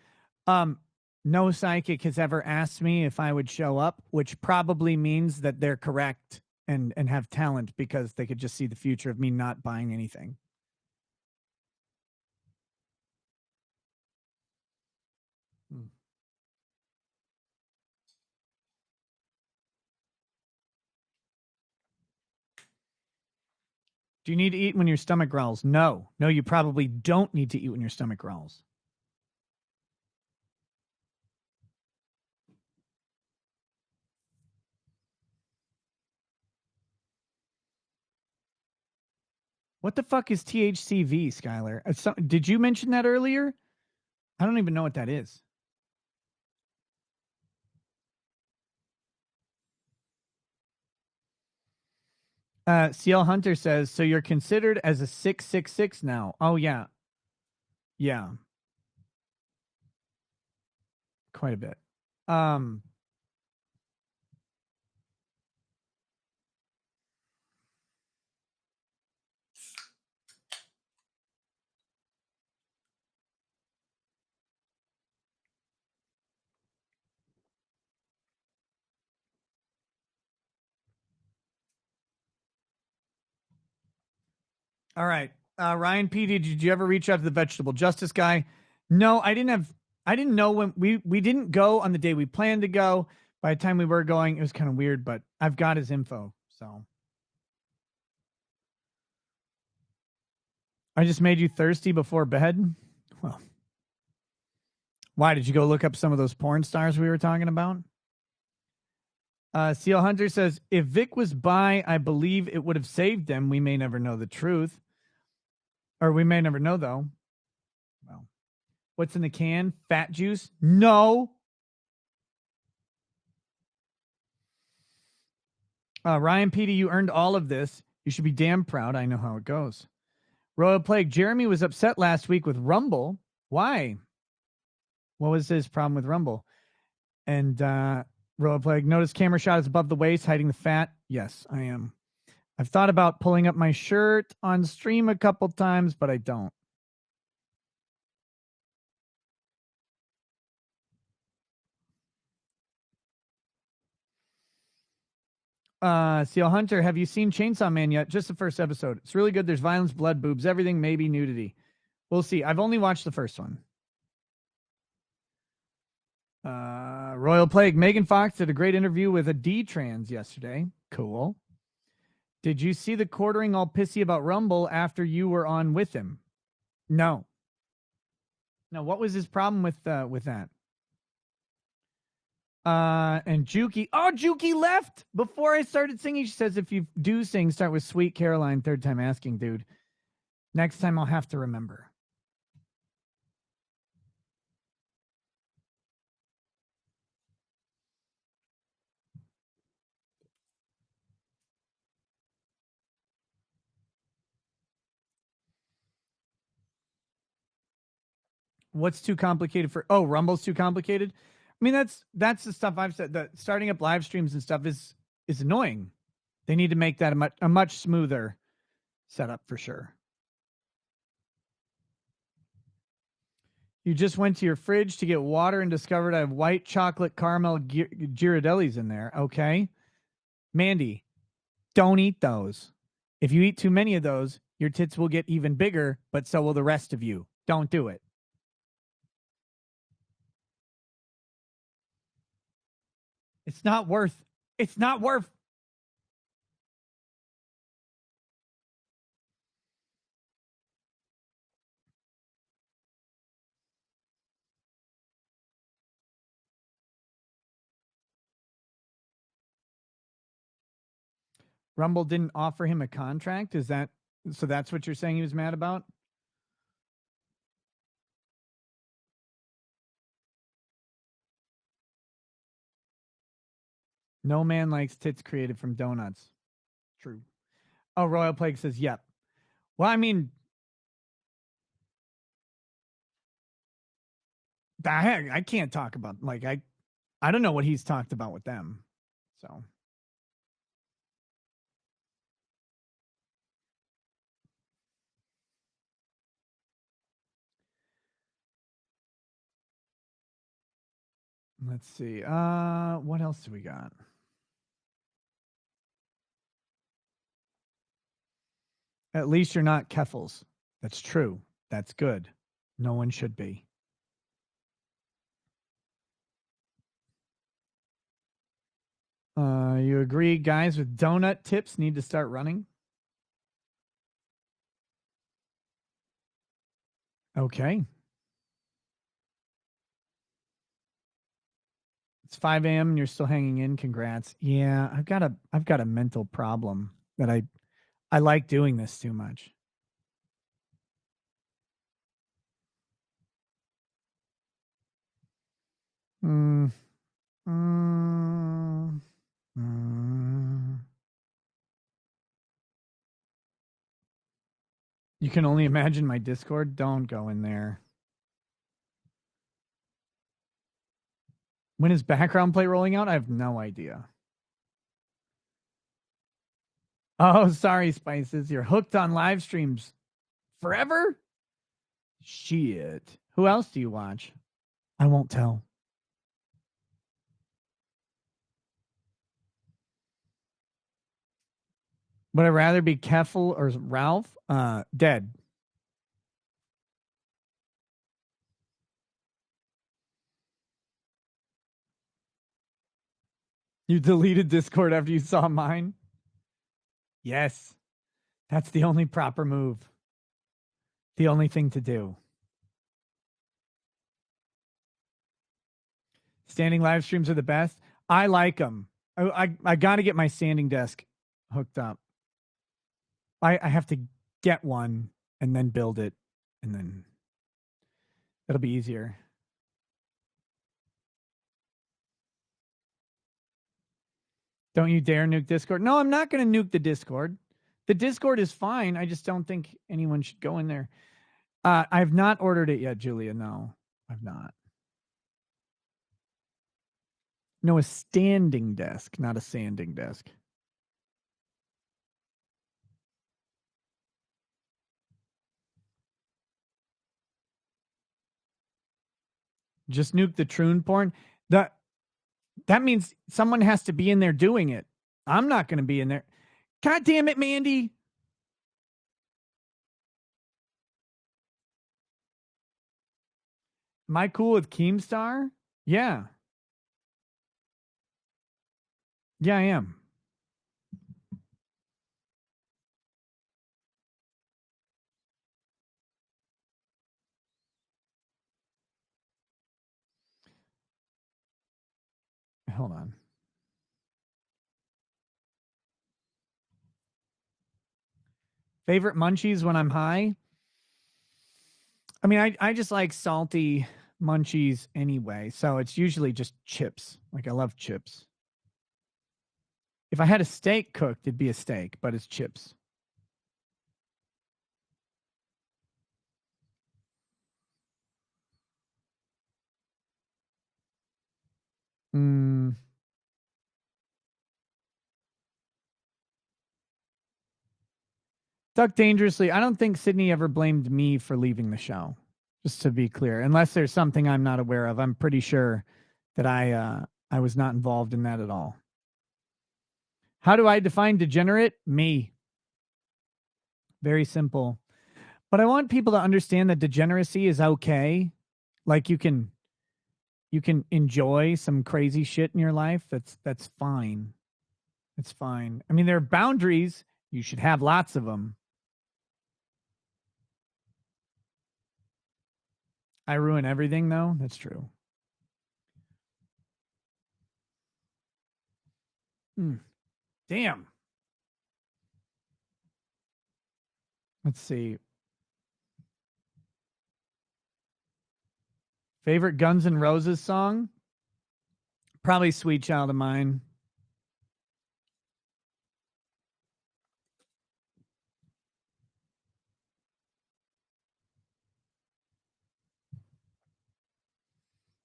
No psychic has ever asked me if I would show up, which probably means that they're correct and have talent because they could just see the future of me not buying anything. Do you need to eat when your stomach growls? No, you probably don't need to eat when your stomach growls. What the fuck is THCV, Skylar? Did you mention that earlier? I don't even know what that is. CL Hunter says, so you're considered as a 666 now. Oh, yeah. Yeah. Quite a bit. All right. Ryan P. Did you ever reach out to the vegetable justice guy? No, I didn't know when we didn't go on the day we planned to go. By the time we were going, it was kind of weird, but I've got his info. So I just made you thirsty before bed. Well, why did you go look up some of those porn stars we were talking about? Seal Hunter says, if Vic was bi, I believe it would have saved them. We may never know the truth. Or we may never know, though. Well, what's in the can? Fat juice? No. Ryan Petey, you earned all of this. You should be damn proud. I know how it goes. Royal Plague, Jeremy was upset last week with Rumble. Why? What was his problem with Rumble? And Royal Plague, notice camera shot is above the waist, hiding the fat. Yes, I am. I've thought about pulling up my shirt on stream a couple times, but I don't. Seal Hunter, have you seen Chainsaw Man yet? Just the first episode. It's really good. There's violence, blood, boobs, everything, maybe nudity. We'll see. I've only watched the first one. Royal Plague, Megan Fox did a great interview with a D-trans yesterday. Cool. Did you see the quartering all pissy about Rumble after you were on with him? No. No, what was his problem with that? And Juki. Oh, Juki left before I started singing. She says, if you do sing, start with Sweet Caroline, third time asking, dude. Next time I'll have to remember. What's too complicated for? Oh, Rumble's too complicated. I mean, that's the stuff I've said. That starting up live streams and stuff is annoying. They need to make that a much smoother setup for sure. You just went to your fridge to get water and discovered I have white chocolate caramel Ghirardellis in there. Okay. Mandy, don't eat those. If you eat too many of those, your tits will get even bigger, but so will the rest of you. Don't do it. It's not worth. It's not worth. Rumble didn't offer him a contract. Is that so? That's what you're saying he was mad about? No man likes tits created from donuts. True. Oh, Royal Plague says, yep. Well, I mean, I can't talk about, like, I don't know what he's talked about with them. So. Let's see. What else do we got? At least you're not Keffels. That's true. That's good. No one should be. You agree guys with donut tips need to start running? Okay. It's 5 a.m. and you're still hanging in. Congrats. Yeah, I've got a mental problem that I like doing this too much. You can only imagine my Discord. Don't go in there. When is background play rolling out? I have no idea. Oh, sorry, Spices. You're hooked on live streams forever? Shit. Who else do you watch? I won't tell. Would I rather be Keffel or Ralph? Dead. You deleted Discord after you saw mine? Yes. That's the only proper move. The only thing to do. Standing live streams are the best. I like them. I got to get my standing desk hooked up. I have to get one and then build it, and then it'll be easier. Don't you dare nuke Discord. No, I'm not going to nuke the Discord. The Discord is fine. I just don't think anyone should go in there. I've not ordered it yet, Julia. No, I've not. No, a standing desk, not a sanding desk. Just nuke the Troon porn. That means someone has to be in there doing it. I'm not going to be in there. God damn it, Mandy. Am I cool with Keemstar? Yeah. Yeah, I am. Hold on. Favorite munchies when I'm high? I mean, I just like salty munchies anyway. So it's usually just chips. Like, I love chips. If I had a steak cooked, it'd be a steak, but it's chips. Mm. Duck dangerously. I don't think Sydney ever blamed me for leaving the show. Just to be clear, unless there's something I'm not aware of, I'm pretty sure that I was not involved in that at all. How do I define degenerate? Me. Very simple. But I want people to understand that degeneracy is okay. Like you can enjoy some crazy shit in your life. That's fine. It's fine. I mean, there are boundaries. You should have lots of them. I ruin everything though. That's true. Damn. Let's see. Favorite Guns N' Roses song? Probably Sweet Child of Mine.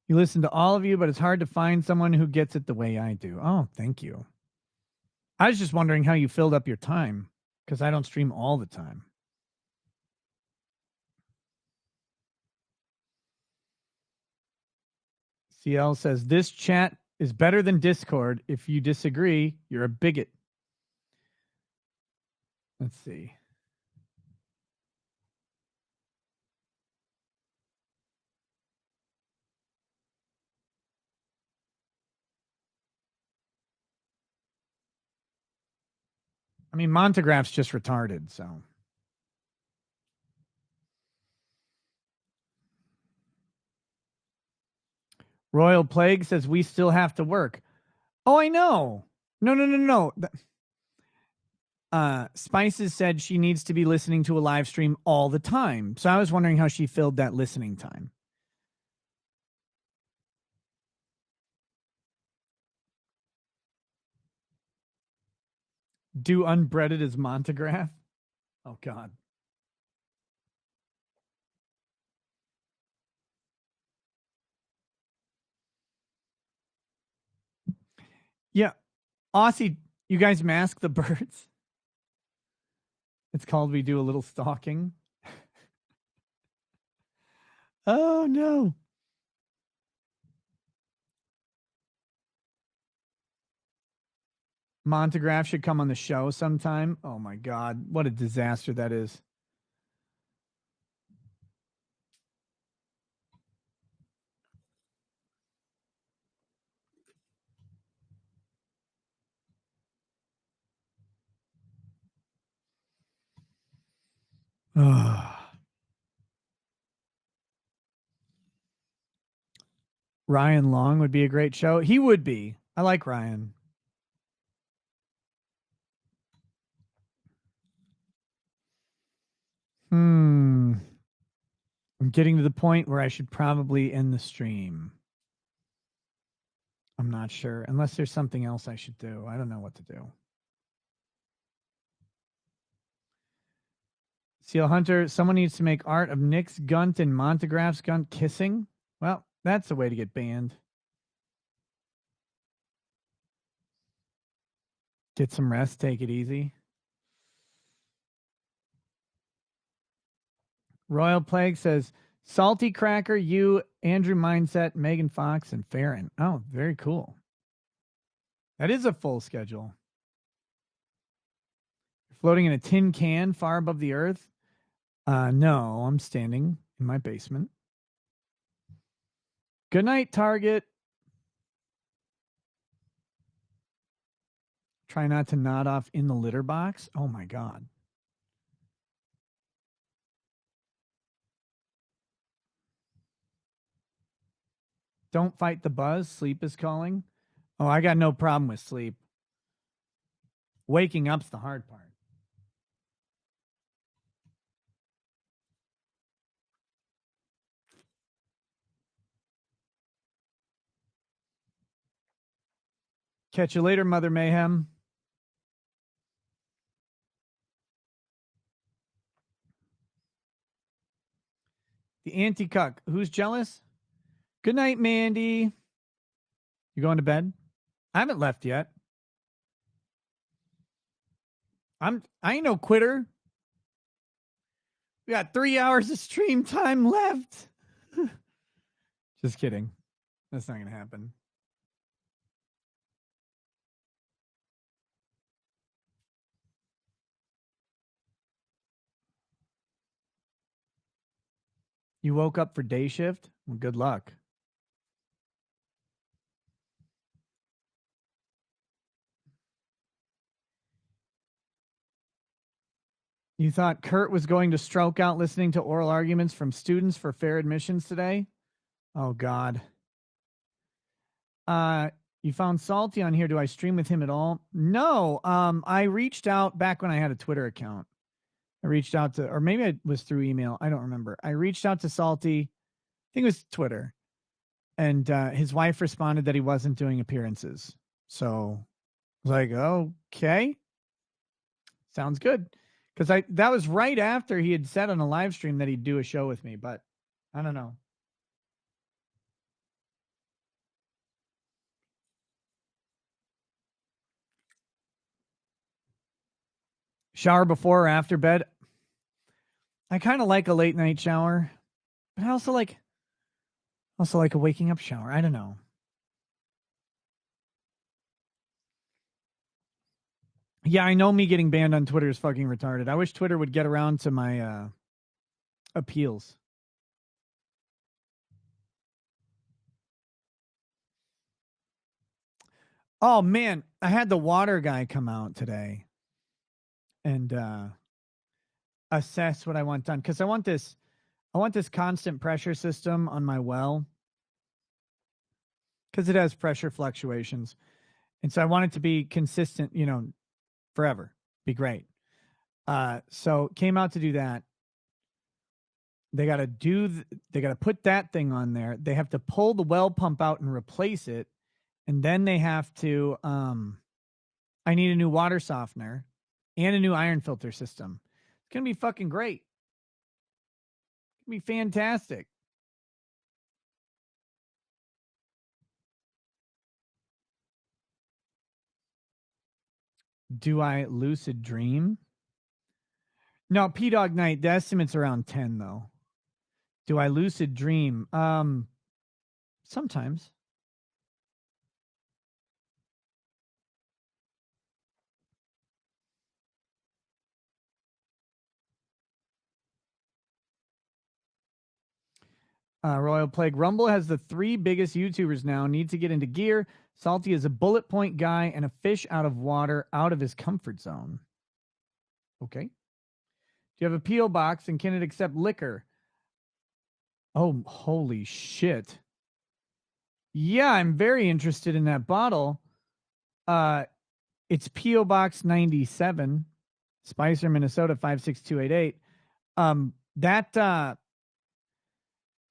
You listen to all of you, but it's hard to find someone who gets it the way I do. Oh, thank you. I was just wondering how you filled up your time because I don't stream all the time. CL says this chat is better than Discord. If you disagree, you're a bigot. Let's see. I mean, Montagraph's just retarded, so. Royal Plague says we still have to work. Oh, I know. No. Spices said she needs to be listening to a live stream all the time. So I was wondering how she filled that listening time. Do unbreaded as Montagraph? Oh, God. Yeah. Aussie, you guys mask the birds? It's called We Do a Little Stalking. Oh, no. Montagraph should come on the show sometime. Oh, my God. What a disaster that is. Ryan Long would be a great show. He would be. I like Ryan. I'm getting to the point where I should probably end the stream. I'm not sure. Unless there's something else I should do. I don't know what to do. Seal Hunter, someone needs to make art of Nick's Gunt and Montagraph's Gunt kissing. Well, that's a way to get banned. Get some rest, take it easy. Royal Plague says, Salty Cracker, you, Andrew Mindset, Megan Fox, and Farron. Oh, very cool. That is a full schedule. You're floating in a tin can far above the earth? No, I'm standing in my basement. Good night, Target. Try not to nod off in the litter box. Oh my God. Don't fight the buzz. Sleep is calling. Oh, I got no problem with sleep. Waking up's the hard part. Catch you later, Mother Mayhem. The anti-cuck. Who's jealous? Good night, Mandy. You going to bed? I haven't left yet. I ain't no quitter. We got 3 hours of stream time left. Just kidding. That's not going to happen. You woke up for day shift? Well, good luck. You thought Kurt was going to stroke out listening to oral arguments from students for fair admissions today? Oh, God. You found Salty on here. Do I stream with him at all? No. I reached out back when I had a Twitter account. I reached out to, or maybe it was through email. I don't remember. I reached out to Salty. I think it was Twitter. And his wife responded that he wasn't doing appearances. So I was like, okay. Sounds good. Because that was right after he had said on a live stream that he'd do a show with me, but I don't know. Shower before or after bed? I kind of like a late night shower, but I also like a waking up shower. I don't know. Yeah, I know me getting banned on Twitter is fucking retarded. I wish Twitter would get around to my appeals. Oh man, I had the water guy come out today and assess what I want done, because I want this constant pressure system on my well, because it has pressure fluctuations, and so I want it to be consistent, forever. Be great. So came out to do that. They got to put that thing on there. They have to pull the well pump out and replace it, and then they have to I need a new water softener and a new iron filter system. It's going to be fucking great. It's going to be fantastic. Do I lucid dream? No, P-Dog Night, the estimate's around 10, though. Do I lucid dream? Sometimes. Royal Plague. Rumble has the 3 biggest YouTubers now. Need to get into gear. Salty is a bullet point guy and a fish out of water, out of his comfort zone. Okay. Do you have a P.O. box and can it accept liquor? Oh, holy shit. Yeah, I'm very interested in that bottle. It's P.O. Box 97, Spicer, Minnesota 56288.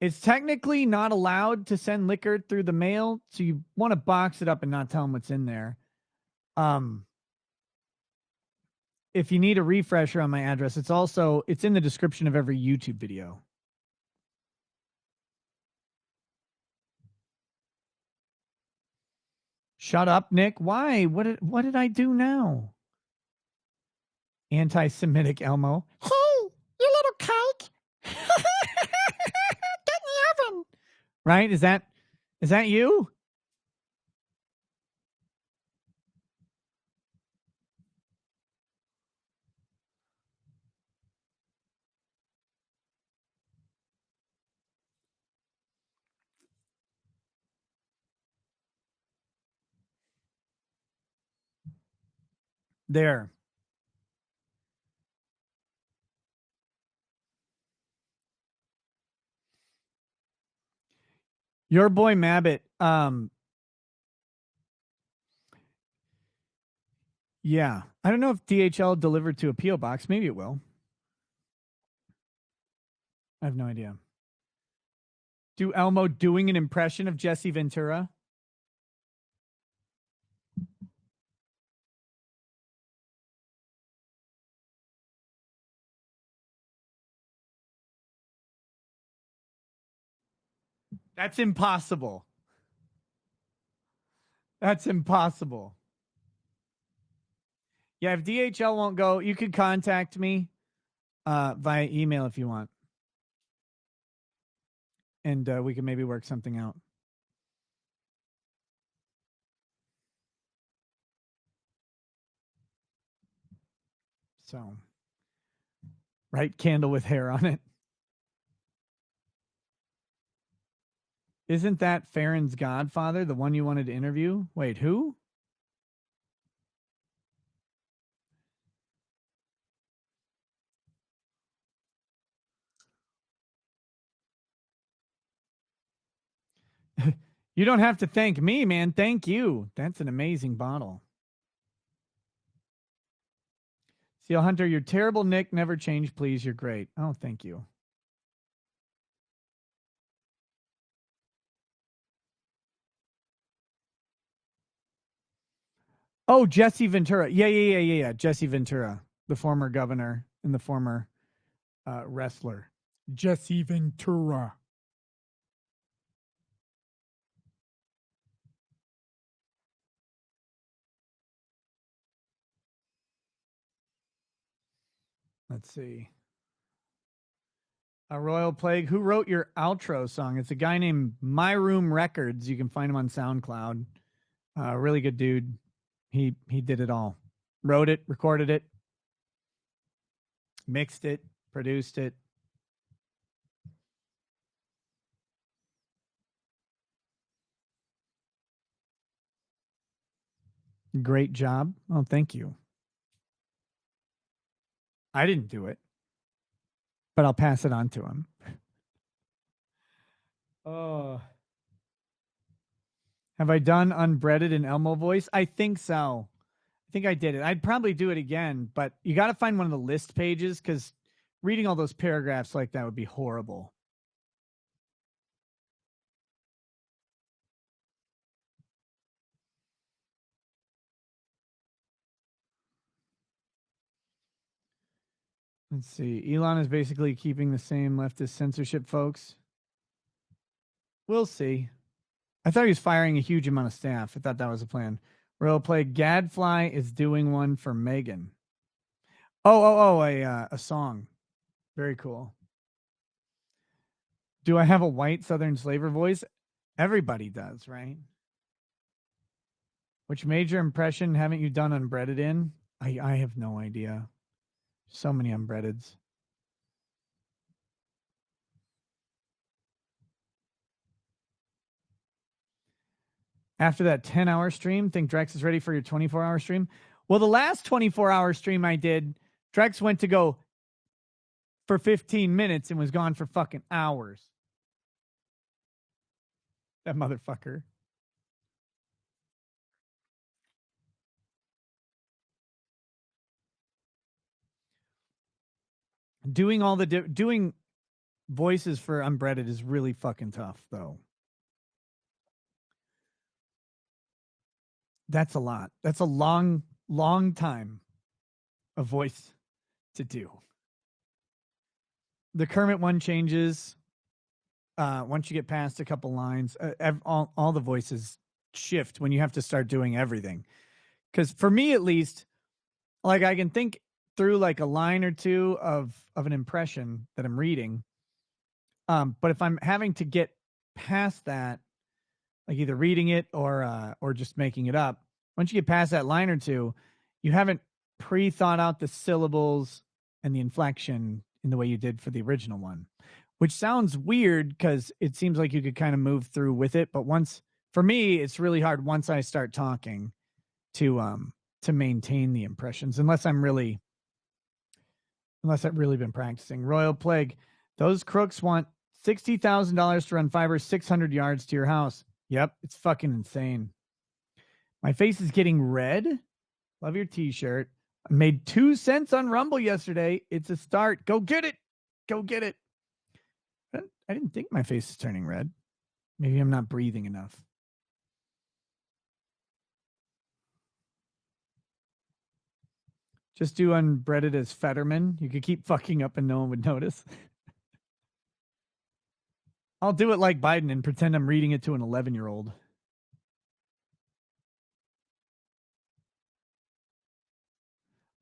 It's technically not allowed to send liquor through the mail, so you want to box it up and not tell them what's in there. If you need a refresher on my address, it's in the description of every YouTube video. Shut up, Nick. Why? What did I do now? Anti-Semitic Elmo. Hey, you little kike. Get in the oven. Right? Is that you? There. Your boy Mabbit, yeah. I don't know if DHL delivered to a P.O. box. Maybe it will. I have no idea. Do Elmo doing an impression of Jesse Ventura? That's impossible. That's impossible. Yeah, if DHL won't go, you could contact me via email if you want. And we can maybe work something out. So, right, candle with hair on it. Isn't that Farron's godfather, the one you wanted to interview? Wait, who? You don't have to thank me, man. Thank you. That's an amazing bottle. Seal Hunter, your terrible nick never changed, please. You're great. Oh, thank you. Oh, Jesse Ventura. Yeah. Jesse Ventura, the former governor and the former wrestler. Jesse Ventura. Let's see. A Royal Plague. Who wrote your outro song? It's a guy named My Room Records. You can find him on SoundCloud. Really good dude. He did it all. Wrote it, recorded it, mixed it, produced it. Great job. Oh, thank you. I didn't do it, but I'll pass it on to him. Oh. Have I done unbreaded in Elmo voice? I think so. I think I did it. I'd probably do it again, but you got to find one of the list pages because reading all those paragraphs like that would be horrible. Let's see. Elon is basically keeping the same leftist censorship, folks. We'll see. I thought he was firing a huge amount of staff. I thought that was the plan. Royal Play Gadfly is doing one for Megan. A song. Very cool. Do I have a white Southern slaver voice? Everybody does, right? Which major impression haven't you done unbreaded in? I have no idea. So many unbreadeds. After that 10-hour stream, think Drex is ready for your 24-hour stream? Well, the last 24-hour stream I did, Drex went to go for 15 minutes and was gone for fucking hours. That motherfucker. Doing voices for unbreaded is really fucking tough, though. That's a lot. That's a long time of voice to do. The Kermit one changes once you get past a couple lines. All the voices shift when you have to start doing everything. Because for me, at least, like I can think through like a line or two of an impression that I'm reading. But if I'm having to get past that, like either reading it or just making it up, once you get past that line or two, you haven't pre-thought out the syllables and the inflection in the way you did for the original one, which sounds weird because it seems like you could kind of move through with it. But for me, it's really hard once I start talking to maintain the impressions, unless I've really been practicing. Royal Plague, those crooks want $60,000 to run fiber 600 yards to your house. Yep, it's fucking insane. My face is getting red. Love your t-shirt. I made 2 cents on Rumble yesterday. It's a start. Go get it. Go get it. I didn't think my face is turning red. Maybe I'm not breathing enough. Just do unbreaded as Fetterman. You could keep fucking up and no one would notice. I'll do it like Biden and pretend I'm reading it to an 11-year-old.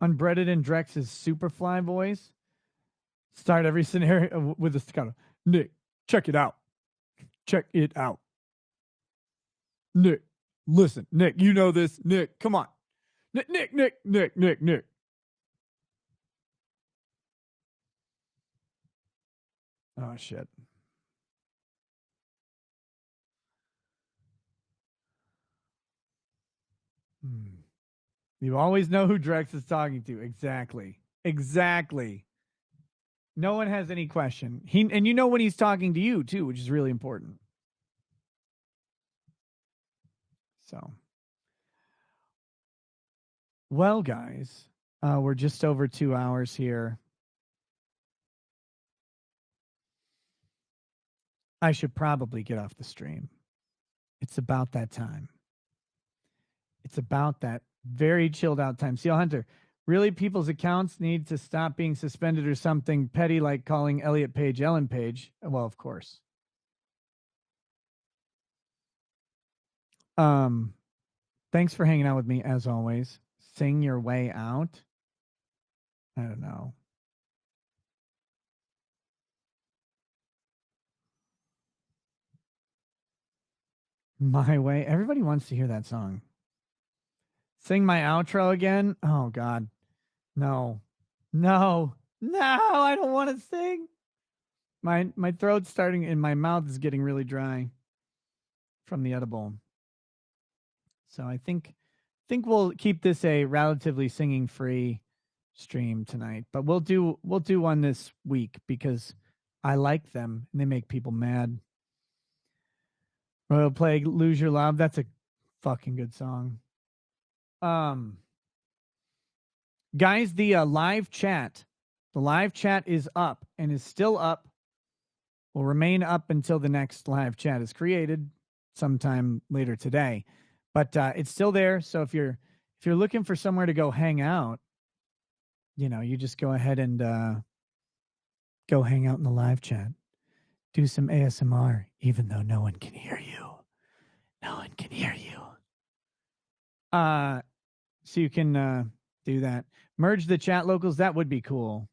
Unbreaded and Drex's Superfly voice. Start every scenario with a staccato. Nick, check it out. Check it out. Nick, listen. Nick, you know this. Nick, come on. Nick. Oh, shit. You always know who Drex is talking to. Exactly. No one has any question. And you know when he's talking to you, too, which is really important. So. Well, guys, we're just over 2 hours here. I should probably get off the stream. It's about that time. It's about that very chilled out time. Seal Hunter, really people's accounts need to stop being suspended or something petty like calling Elliot Page Ellen Page? Well, of course. Thanks for hanging out with me as always. Sing your way out. I don't know. My way. Everybody wants to hear that song. Sing my outro again? Oh, God. No. I don't want to sing. My throat's starting and my mouth is getting really dry from the edible. So I think we'll keep this a relatively singing free stream tonight. But we'll do one this week because I like them and they make people mad. Royal Plague, Lose Your Love. That's a fucking good song. Guys, the live chat is up and is still up. Will remain up until the next live chat is created sometime later today. But it's still there. So if you're looking for somewhere to go hang out, you just go ahead and go hang out in the live chat. Do some ASMR, even though no one can hear you. No one can hear you. So you can do that. Merge the chat locals. That would be cool.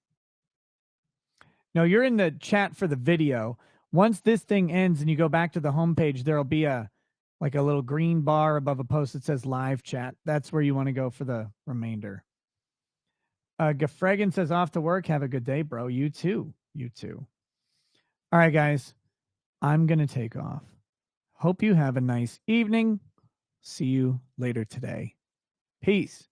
No, you're in the chat for the video. Once this thing ends and you go back to the homepage, there'll be a little green bar above a post that says live chat. That's where you want to go for the remainder. Gafregan says off to work. Have a good day, bro. You too. All right, guys. I'm going to take off. Hope you have a nice evening. See you later today. Peace.